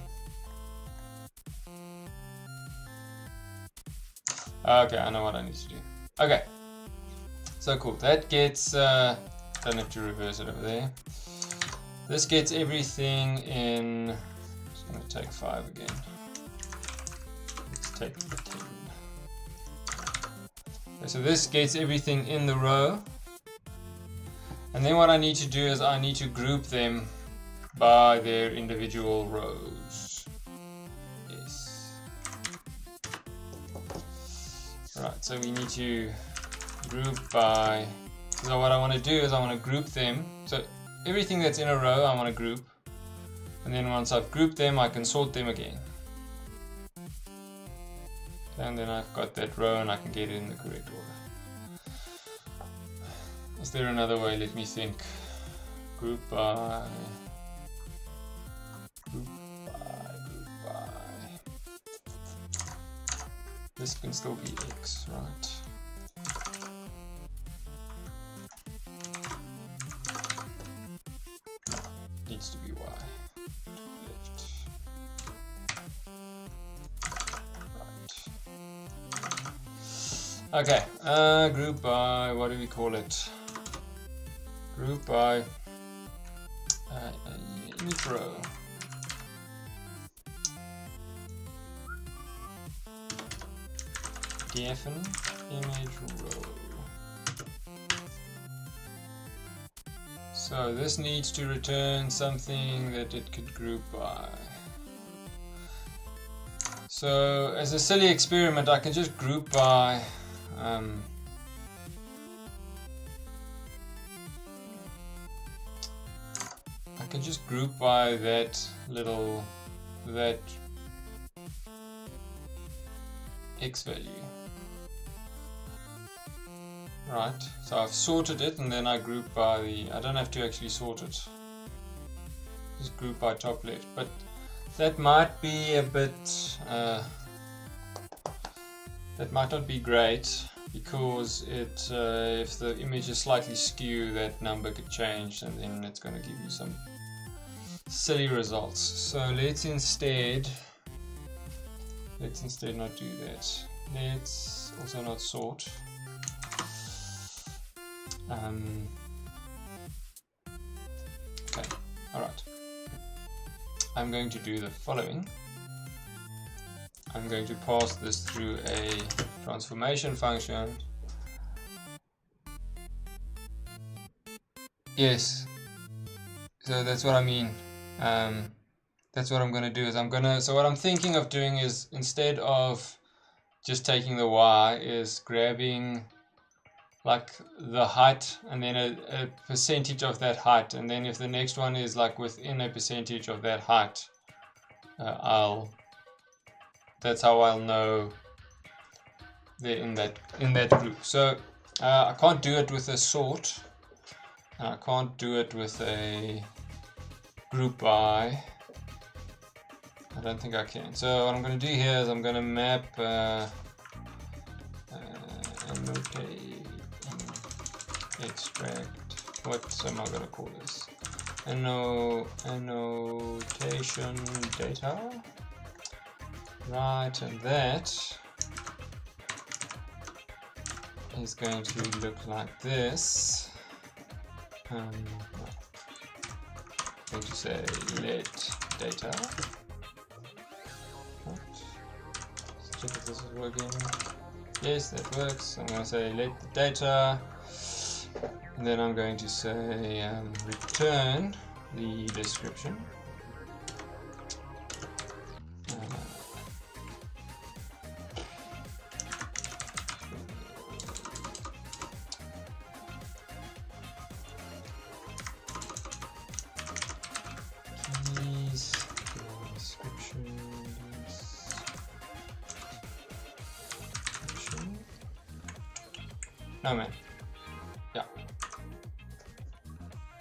Okay, I know what I need to do. Okay, so cool. That gets, don't have to reverse it over there. This gets everything in, I'm just going to take 5 again. Let's take the 10. Okay, so this gets everything in the row. And then what I need to do is I need to group them by their individual rows. Yes. Right, so we need to group by, so what I want to do is I want to group them. So everything that's in a row I want to group, and then once I've grouped them I can sort them again. And then I've got that row and I can get it in the correct order. Is there another way? Let me think. Group by, group by. This can still be X, right? Needs to be Y. Left. Right. Okay, group by, what do we call it? Group by init row. Defen image row. So this needs to return something that it could group by. So as a silly experiment I can just group by I can just group by that X value. Right, so I've sorted it and then I group by the, I don't have to actually sort it, just group by top left, but that might be a bit, that might not be great because it, if the image is slightly skewed, that number could change and then it's going to give you some silly results. So let's instead not do that. Let's also not sort. Okay, alright. I'm going to do the following. I'm going to pass this through a transformation function. Yes, so that's what I mean. That's what I'm going to do is so what I'm thinking of doing is instead of just taking the Y is grabbing like the height and then a percentage of that height, and then if the next one is like within a percentage of that height, that's how I'll know they're in that group. So I can't do it with a sort, and I can't do it with a group by. I don't think I can. So what I'm going to do here is I'm going to map extract. What am I going to call this? Annotation data. Right, and that is going to look like this. I'm going to say let data. Let's check if this is working. Yes, that works. I'm going to say let the data, and then I'm going to say return the description. No man. Yeah.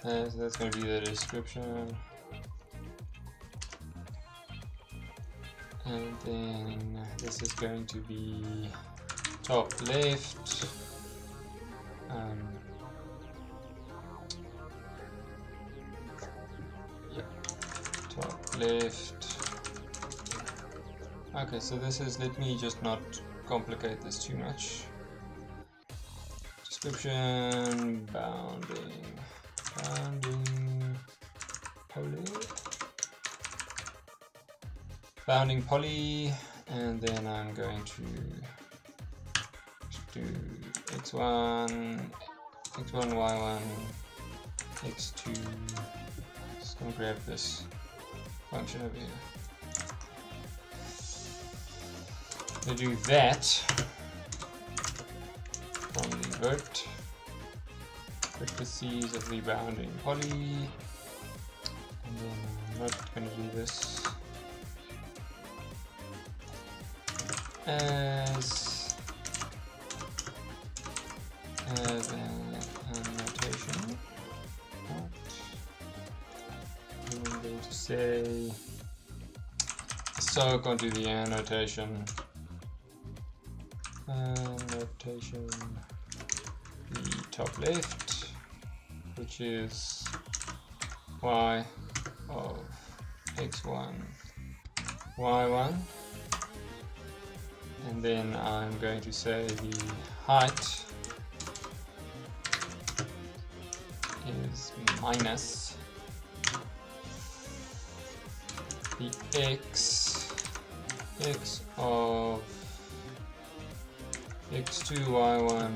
So that's going to be the description. And then this is going to be top left. Yeah, top left. Okay, so this is, let me just not complicate this too much. Description, bounding poly, and then I'm going to do x1, y1, x2. Just gonna grab this function over here. To do that from the vertices of the bounding poly, and then I'm not going to do this as an annotation. I'm going to say, so I can't do the annotation. Annotation, the top left, which is y of x1, y1, and then I'm going to say the height is minus the x of x2, y1,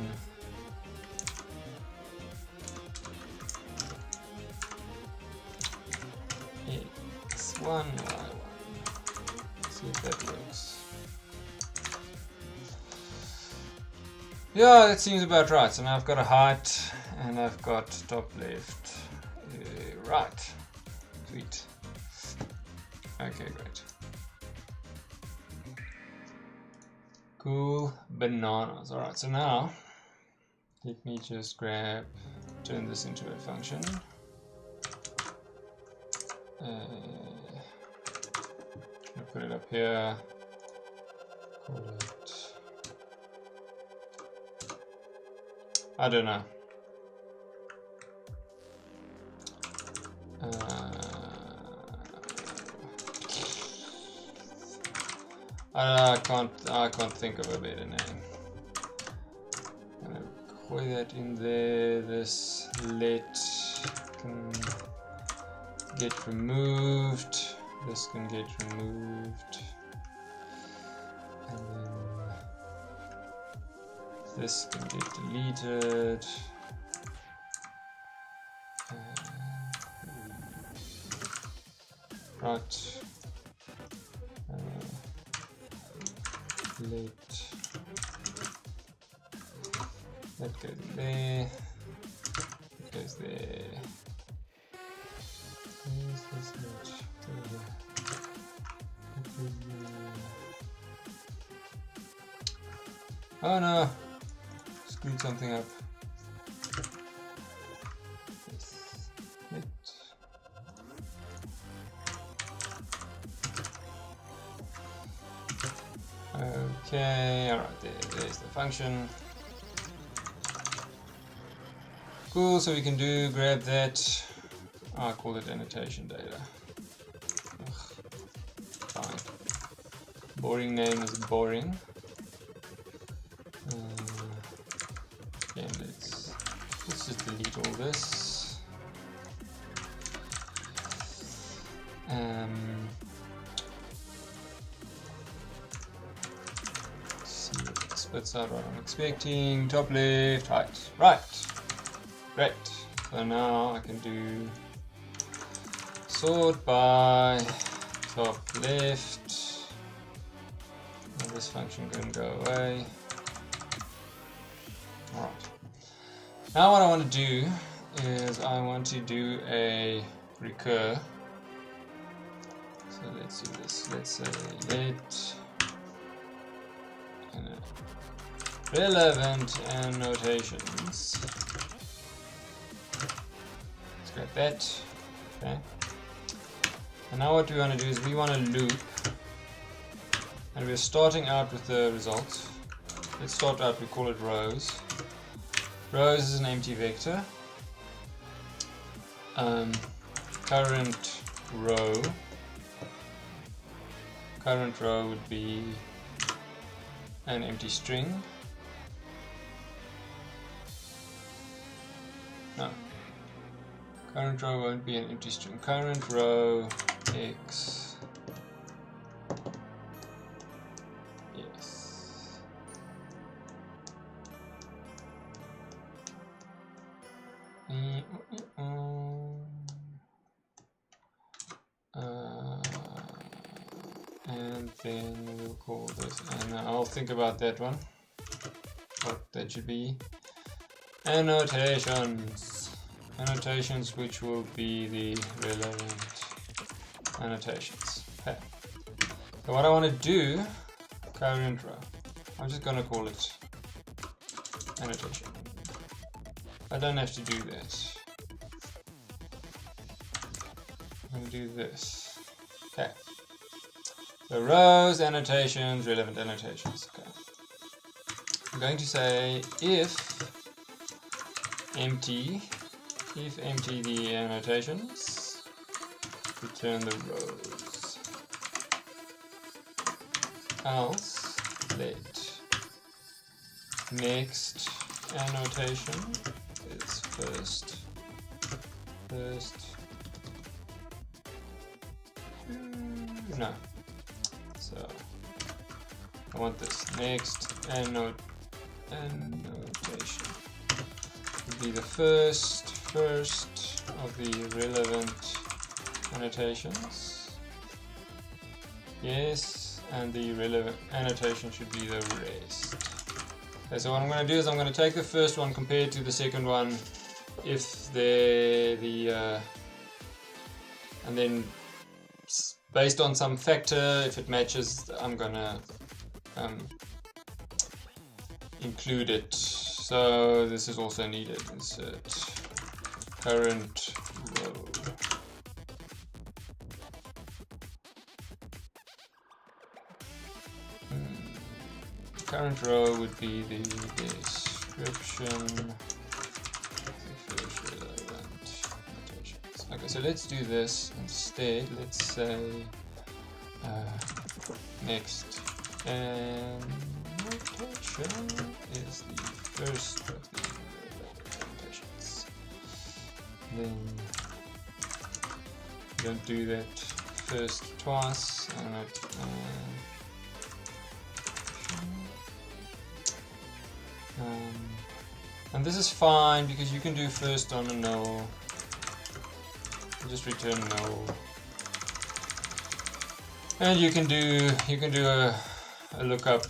x1, y1. Let's see if that works. Yeah, that seems about right. So now I've got a height and I've got top left. Right. Sweet. Okay, great. Cool bananas. Alright, so now let me just turn this into a function. I'll put it up here. Call it, I don't know. I can't think of a better name. I'm gonna put that in there. This let can get removed. This can get removed, and then this can get deleted. Right. Let that goes there. That goes there. Where's this let? Oh no! Screwed something up. Okay, alright, there's the function. Cool, so we can grab that. I'll call it annotation data. Ugh, fine. Boring name is boring. Again, let's just delete all this. Spits out what I'm expecting. Top left, height. Right. Great. So now I can do sort by top left. And this function can go away. Alright. Now what I want to do is I want to do a recur. So let's do this. Let's say let relevant annotations. Let's grab that. Okay. And now what we want to do is we want to loop, and we're starting out with the result. Let's start out, we call it rows. Rows is an empty vector. Current row would be an empty string. No, current row won't be an empty string. Current row x. Yes. And then we'll call this, and I'll think about that one, what that should be. Annotations. Annotations, which will be the relevant annotations. Okay. So what I want to do, current row, I'm just going to call it annotation. I don't have to do that. I'm going to do this. Okay. So rows, annotations, relevant annotations. Okay. I'm going to say if empty the annotations, return the rows. Else let next annotation is first. No. So I want this next annotation would be the first of the relevant annotations. Yes, and the relevant annotation should be the rest. Okay, so what I'm going to do is I'm going to take the first one compared to the second one, if and then based on some factor, if it matches, I'm gonna include it. So this is also needed. Insert current row. Current row would be the description. Okay, so let's do this instead. Let's say next annotation is the first of the annotations. Then don't do that first twice. And this is fine because you can do first on a null. Just return null, and you can do a lookup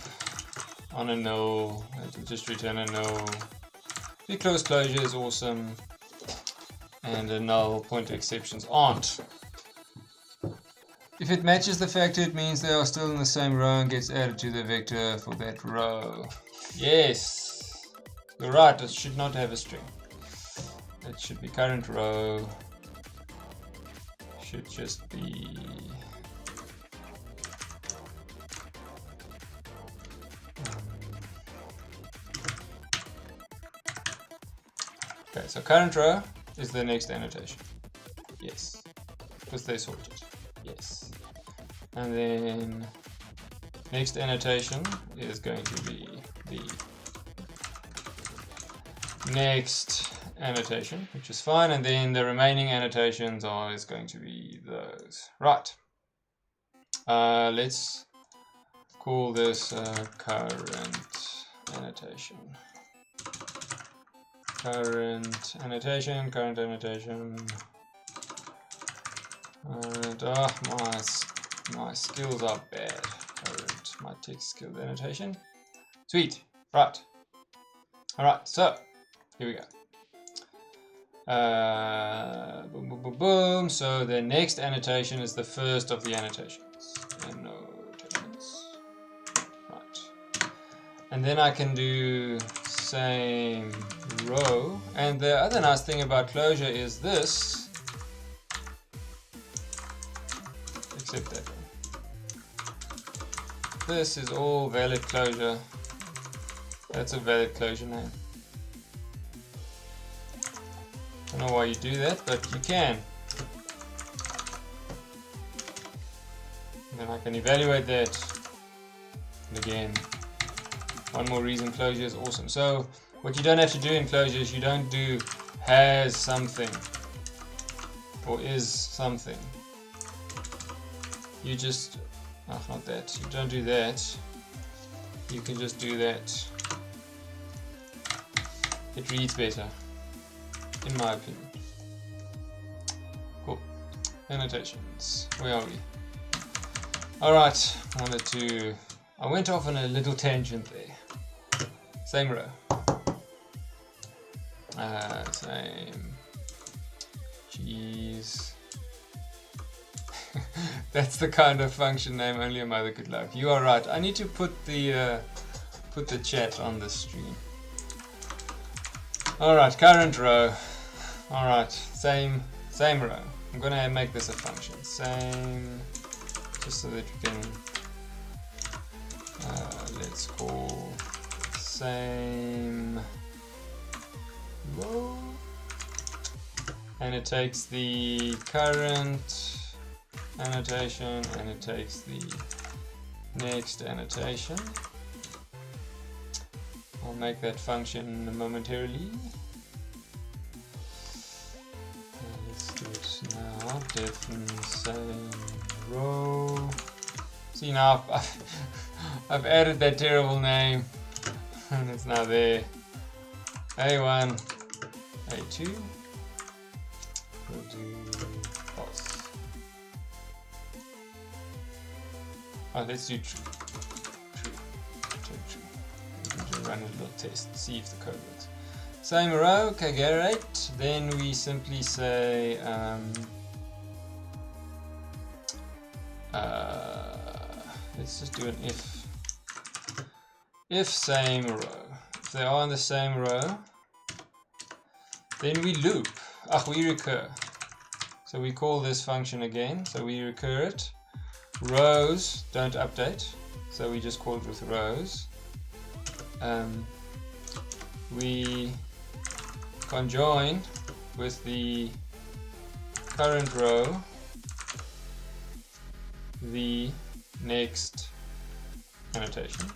on a null. Just return a null. The close closure is awesome, and a null pointer exceptions aren't. If it matches the factor, it means they are still in the same row and gets added to the vector for that row. Yes, you're right. It should not have a string. It should be current row. Should just be okay, so current row is the next annotation. Yes, because they sorted. Yes, and then next annotation is going to be the next annotation, which is fine, and then the remaining annotations is going to be those. Right. Let's call this current annotation. Current annotation. And my skills are bad. Current, my text skills annotation. Sweet. Right. All right. So here we go. Boom, boom, boom, boom. So the next annotation is the first of the annotations. Right. And then I can do same row. And the other nice thing about Clojure is this, except that one. This is all valid Clojure. That's a valid Clojure name. I don't know why you do that, but you can. And then I can evaluate that. And again, one more reason Clojure is awesome. So what you don't have to do in Clojure is you don't do has something or is something. You just, oh, not that. You don't do that. You can just do that. It reads better, in my opinion. Cool. Annotations. Where are we? Alright, I went off on a little tangent there. Same row. Same. Jeez. That's the kind of function name only a mother could love. You are right. I need to put the chat on the stream. Alright, current row. Alright, same row. I'm gonna make this a function. Same, just so that we can let's call same row, and it takes the current annotation and it takes the next annotation. I'll make that function momentarily. Let's do it now. Define same row. See, now I've added that terrible name and it's now there. A1, A2. We'll do false. Oh, let's do true. True. Run a little test, see if the code works. Same row, okay, great. Then we simply say let's just do an if same row. If they are in the same row, then we loop. We recur. So we call this function again. So we recur it. Rows don't update, so we just call it with rows. We conjoin with the current row the next annotation.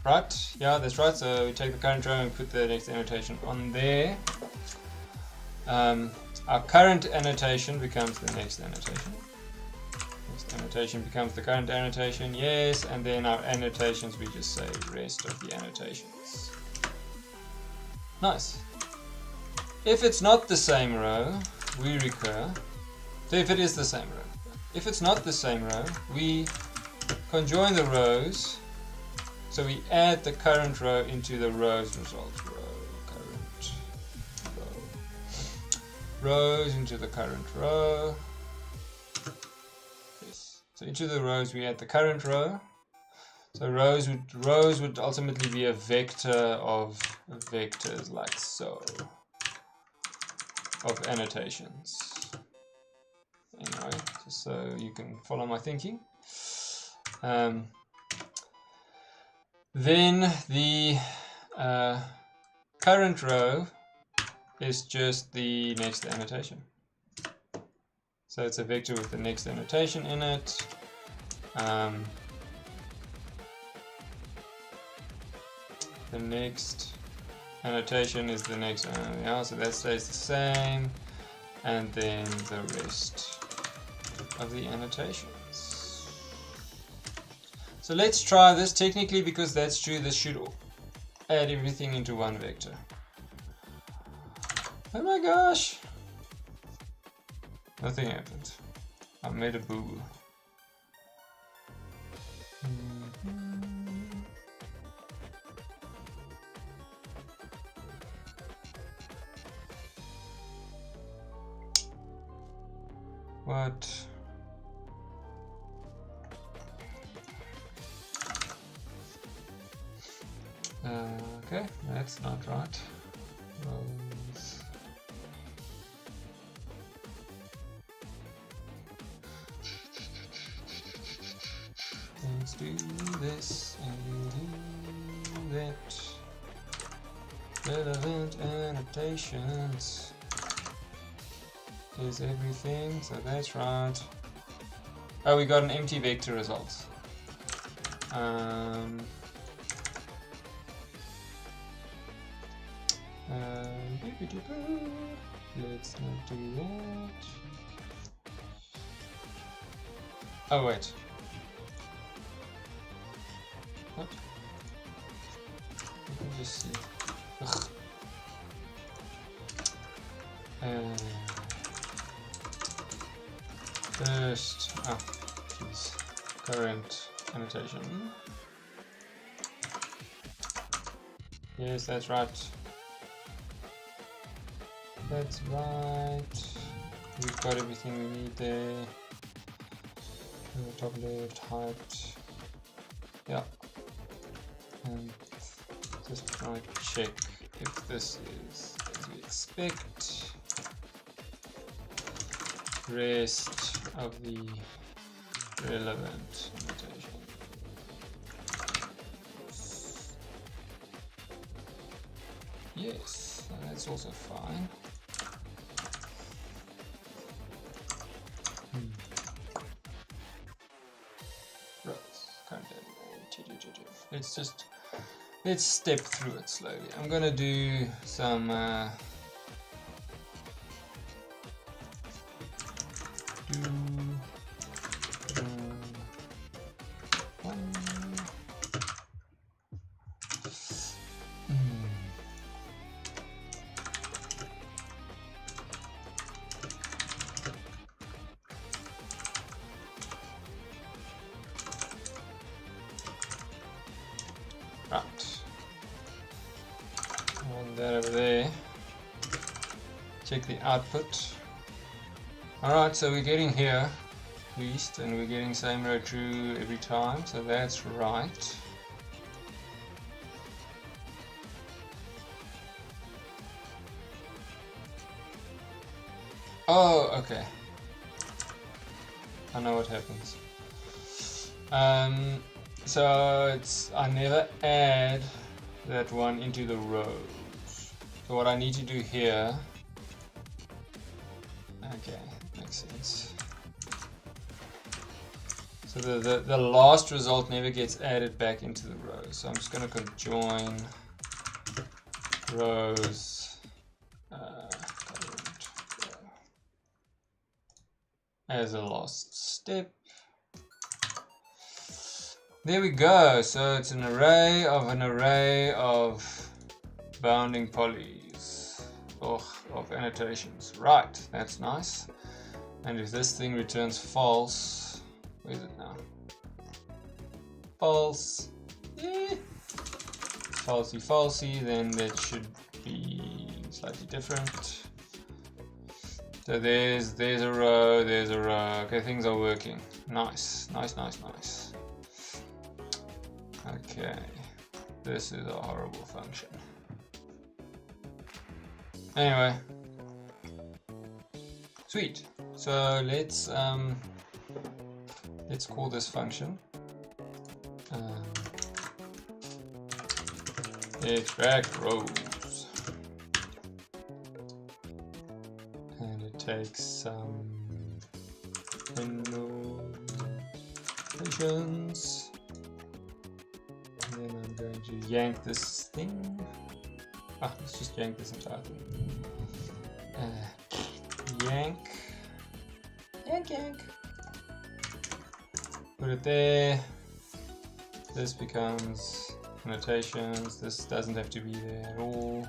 Right, yeah, that's right. So we take the current row and put the next annotation on there. Our current annotation becomes the next annotation. Next annotation becomes the current annotation, yes, and then our annotations, we just say rest of the annotations. Nice. If it's not the same row, we recur. So if it is the same row. If it's not the same row, we conjoin the rows. So we add the current row into the rows result. Rows into the current row. Yes. So into the rows we add the current row. So rows would ultimately be a vector of vectors like so of annotations. Anyway, just so you can follow my thinking. Then the current row is just the next annotation. So it's a vector with the next annotation in it. The next annotation is the next one, yeah, so that stays the same, and then the rest of the annotations. So let's try this technically, because that's true. This should add everything into one vector. Oh my gosh! Nothing happened. I made a boo-boo. What? Okay, that's not right. Rows. Let's do this and do that. Relevant annotations is everything, so that's right. Oh, we got an empty vector result. Let's not do that. Oh wait. What? Let me just see. Ugh. First, geez. Current annotation. Yes, that's right. That's right. We've got everything we need there. Top left, height. Yeah. And just try to check if this is as we expect. Rest of the relevant annotation. Yes, so that's also fine. Let's step through it slowly. I'm gonna do some right. And that over there. Check the output. Alright, so we're getting here at least, and we're getting same row true every time, so that's right. Oh, okay. I know what happens. So it's I never add that one into the rows. So what I need to do here, okay, makes sense. So the last result never gets added back into the rows. So I'm just going to conjoin rows as a last step. There we go. So it's an array of bounding polys of annotations. Right, that's nice. And if this thing returns false, where is it now? False. Falsy falsy, then that should be slightly different. So there's a row, there's a row. Okay, things are working. Nice, nice, nice, nice. Okay, this is a horrible function. Anyway, sweet. So let's call this function extract rows, and it takes some annotations. Then I'm going to yank this thing. Let's just yank this entire thing. Yank. Put it there. This becomes annotations. This doesn't have to be there at all.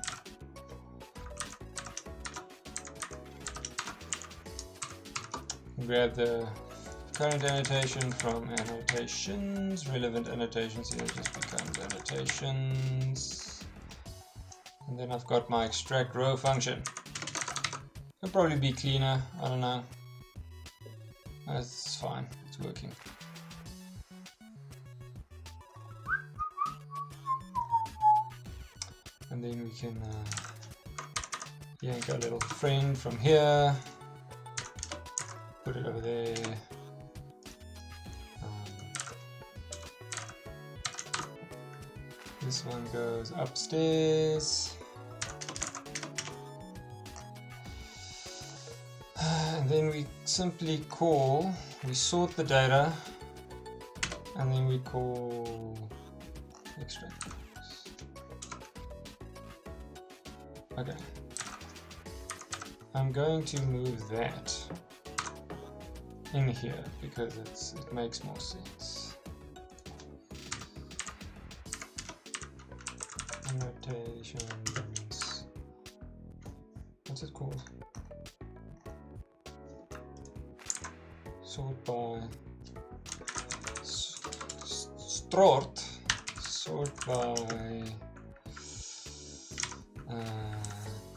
Grab the current annotation from annotations, relevant annotations here just becomes annotations. And then I've got my extract row function. Could probably be cleaner, I don't know. That's fine, it's working. and then we can yank our little friend from here, put it over there. This one goes upstairs. And then we simply call, we sort the data, and then we call extract. Okay. I'm going to move that in here because it makes more sense. Annotations. What's it called? Sort by sort by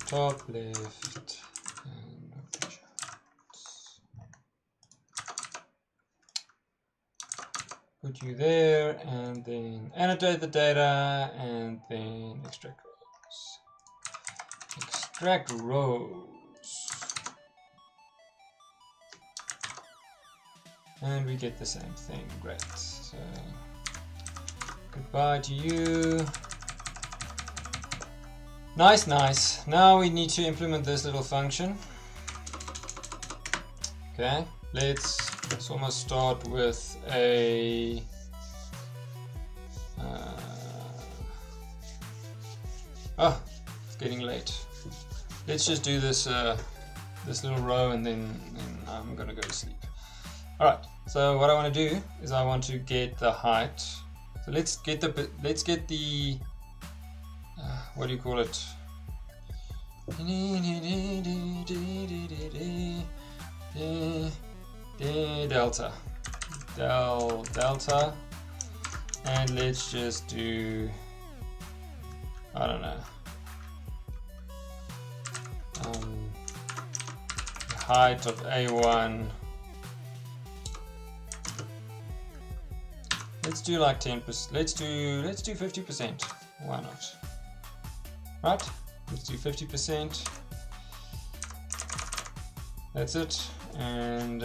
top left and notations. Put you there and then annotate the data and then extract rows. Extract rows. And we get the same thing. Great. So goodbye to you. Nice, nice. Now we need to implement this little function. Okay, let's almost start with a oh, it's getting late. Let's just do this this little row and then I'm gonna go to sleep. Alright, so what I want to do is I want to get the height. So let's get the what do you call it? Delta. Delta. And let's just do, I don't know, height of A1. Let's do like 10%. Let's do 50%. Why not? Right? Let's do 50%. That's it. And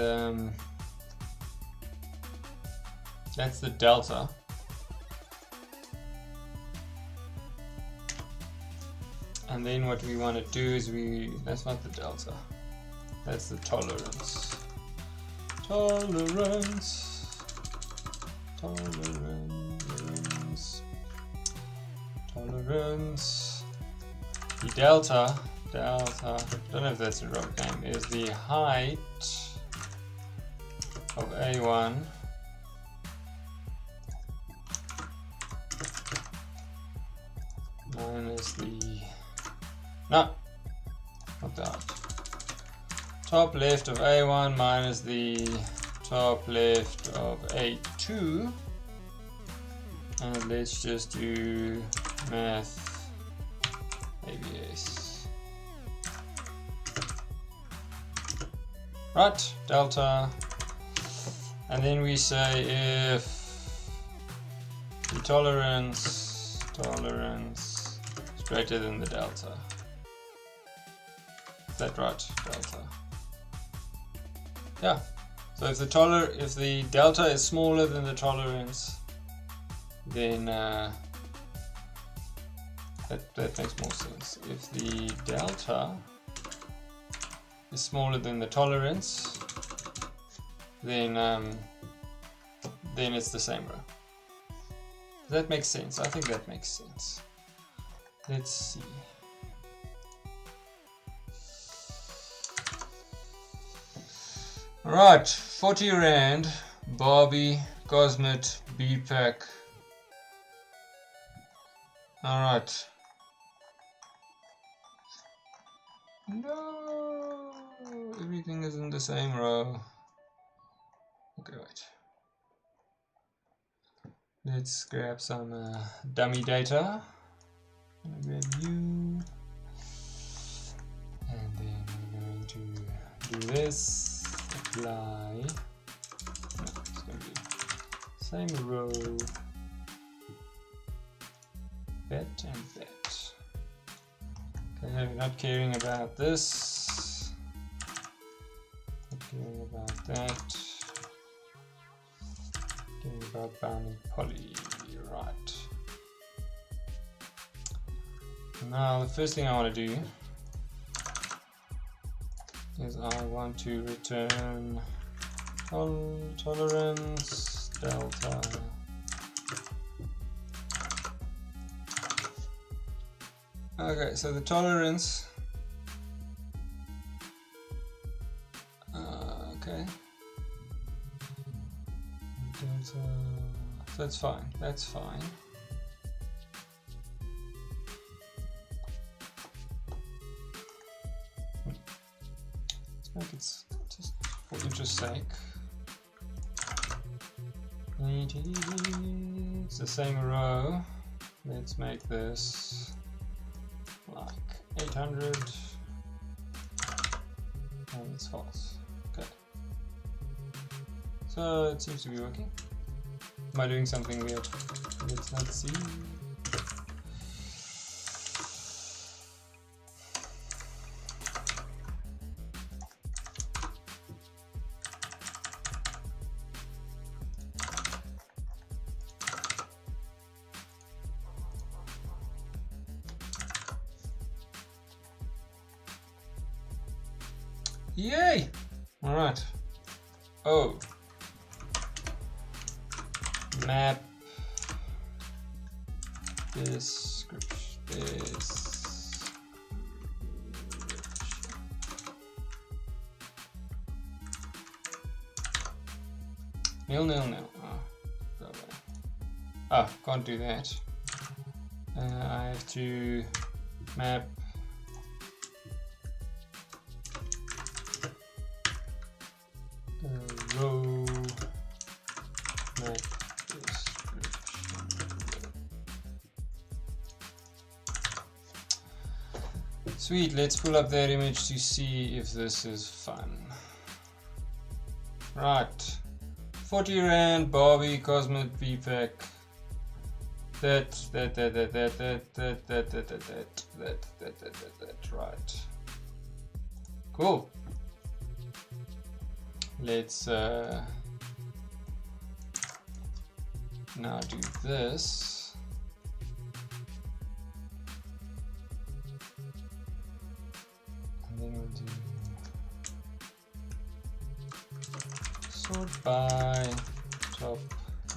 that's the delta. And then what we want to do is that's not the delta. That's the tolerance. Tolerance. The delta, I don't know if that's the right name, is the height of A1 minus the, no, not that. Top left of A1 minus the top left of A2, and let's just do math ABS. Right, delta, and then we say if the tolerance is greater than the delta. Is that right? Delta. Yeah. So if the delta is smaller than the tolerance, then that makes more sense. If the delta is smaller than the tolerance, then it's the same row. Does that make sense? I think that makes sense. Let's see. Right, 40 Rand, Barbie, Cosmet, B-Pack. Alright. No, everything is in the same row. Okay, wait. Let's grab some dummy data. I'm gonna grab you. And then we're going to do this. Apply. No, it's going to be same row. Bet and bet. Okay, we're not caring about this. Not caring about that. Caring about bounding poly. Right. Now the first thing I want to do is I want to return tolerance delta okay, so the tolerance okay, delta, that's fine, that's fine. Let's make it just for interest's sake. It's the same row. Let's make this like 800 and it's false. Okay. So it seems to be working. Am I doing something weird? Let's not see. Yay! Alright. Oh. Map. Description. Nil. Oh, go away. Ah, can't do that. I have to map. Row map description. Sweet, let's pull up that image to see if this is fun. Right, 40 Rand Barbie Cosmet V-Pack. That, right. Cool. Let's now do this. And then we'll do sort by top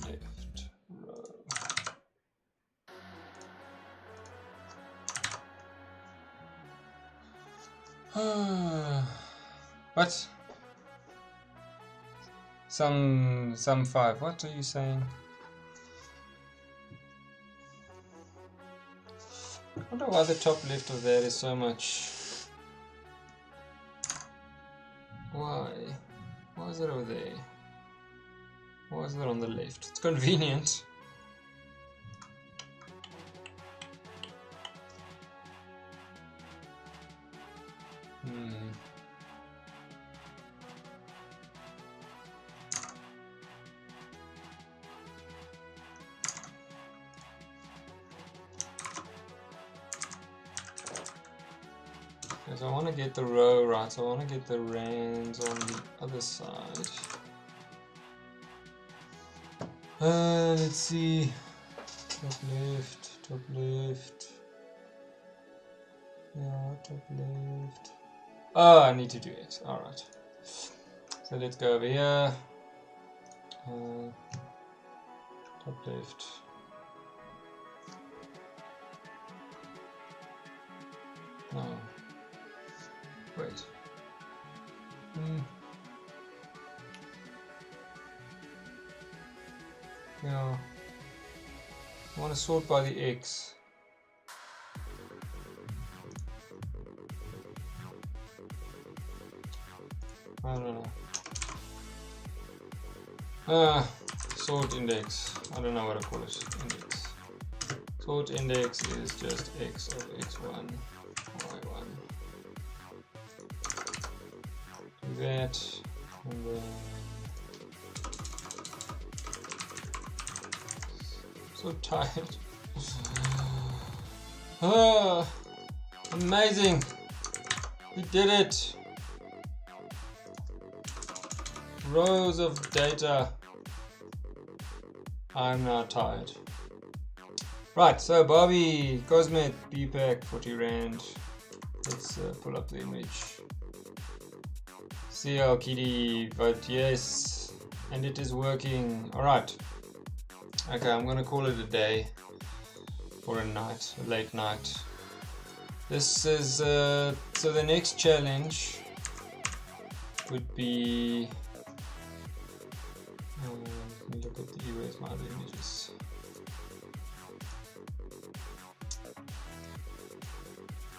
left row. What? Some 5. What are you saying? I wonder why the top left of that is so much. Why? Why is it over there? Why is it on the left? It's convenient. Because I want to get the row right, so I want to get the rands on the other side. Let's see. Top left. Yeah, top left. Oh, I need to do it. Alright. So let's go over here. Top left. No. Wait. Yeah. I want to sort by the X. I don't know. Sort index. I don't know what to call it. Index. Sort index is just X of X1, Y1. Do that, and then so tired. Amazing! We did it! Rows of data. I'm now tired. Right, so Barbie, Cosmet, B-Pack, 40 Rand. Let's pull up the image. CL Kitty, vote yes. And it is working. Alright. Okay, I'm gonna call it a day. Or a night, a late night. This is, so the next challenge would be, let me look at where's my other images.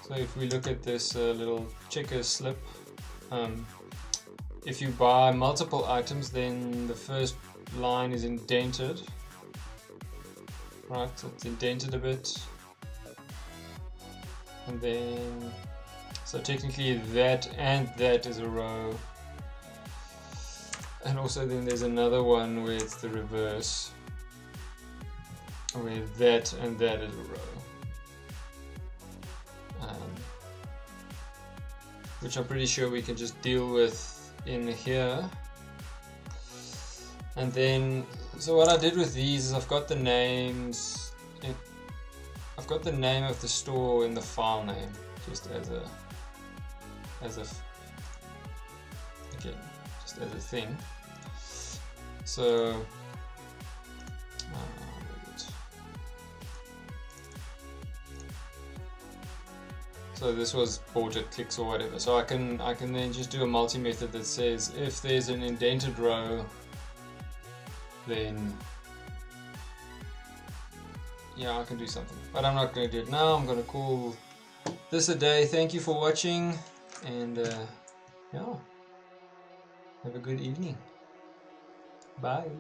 So if we look at this little checker slip, if you buy multiple items, then the first line is indented. Right, so it's indented a bit. And then, so technically that and that is a row. And also then there's another one where it's the reverse, where that and that is a row. Which I'm pretty sure we can just deal with in here. And then, so what I did with these is I've got the names, I've got the name of the store in the file name, just as a again, just as a thing. So so this was bought at clicks or whatever. So I can then just do a multi-method that says if there's an indented row, then yeah, I can do something. But I'm not going to do it now. I'm going to call this a day. Thank you for watching, and yeah, have a good evening. Bye.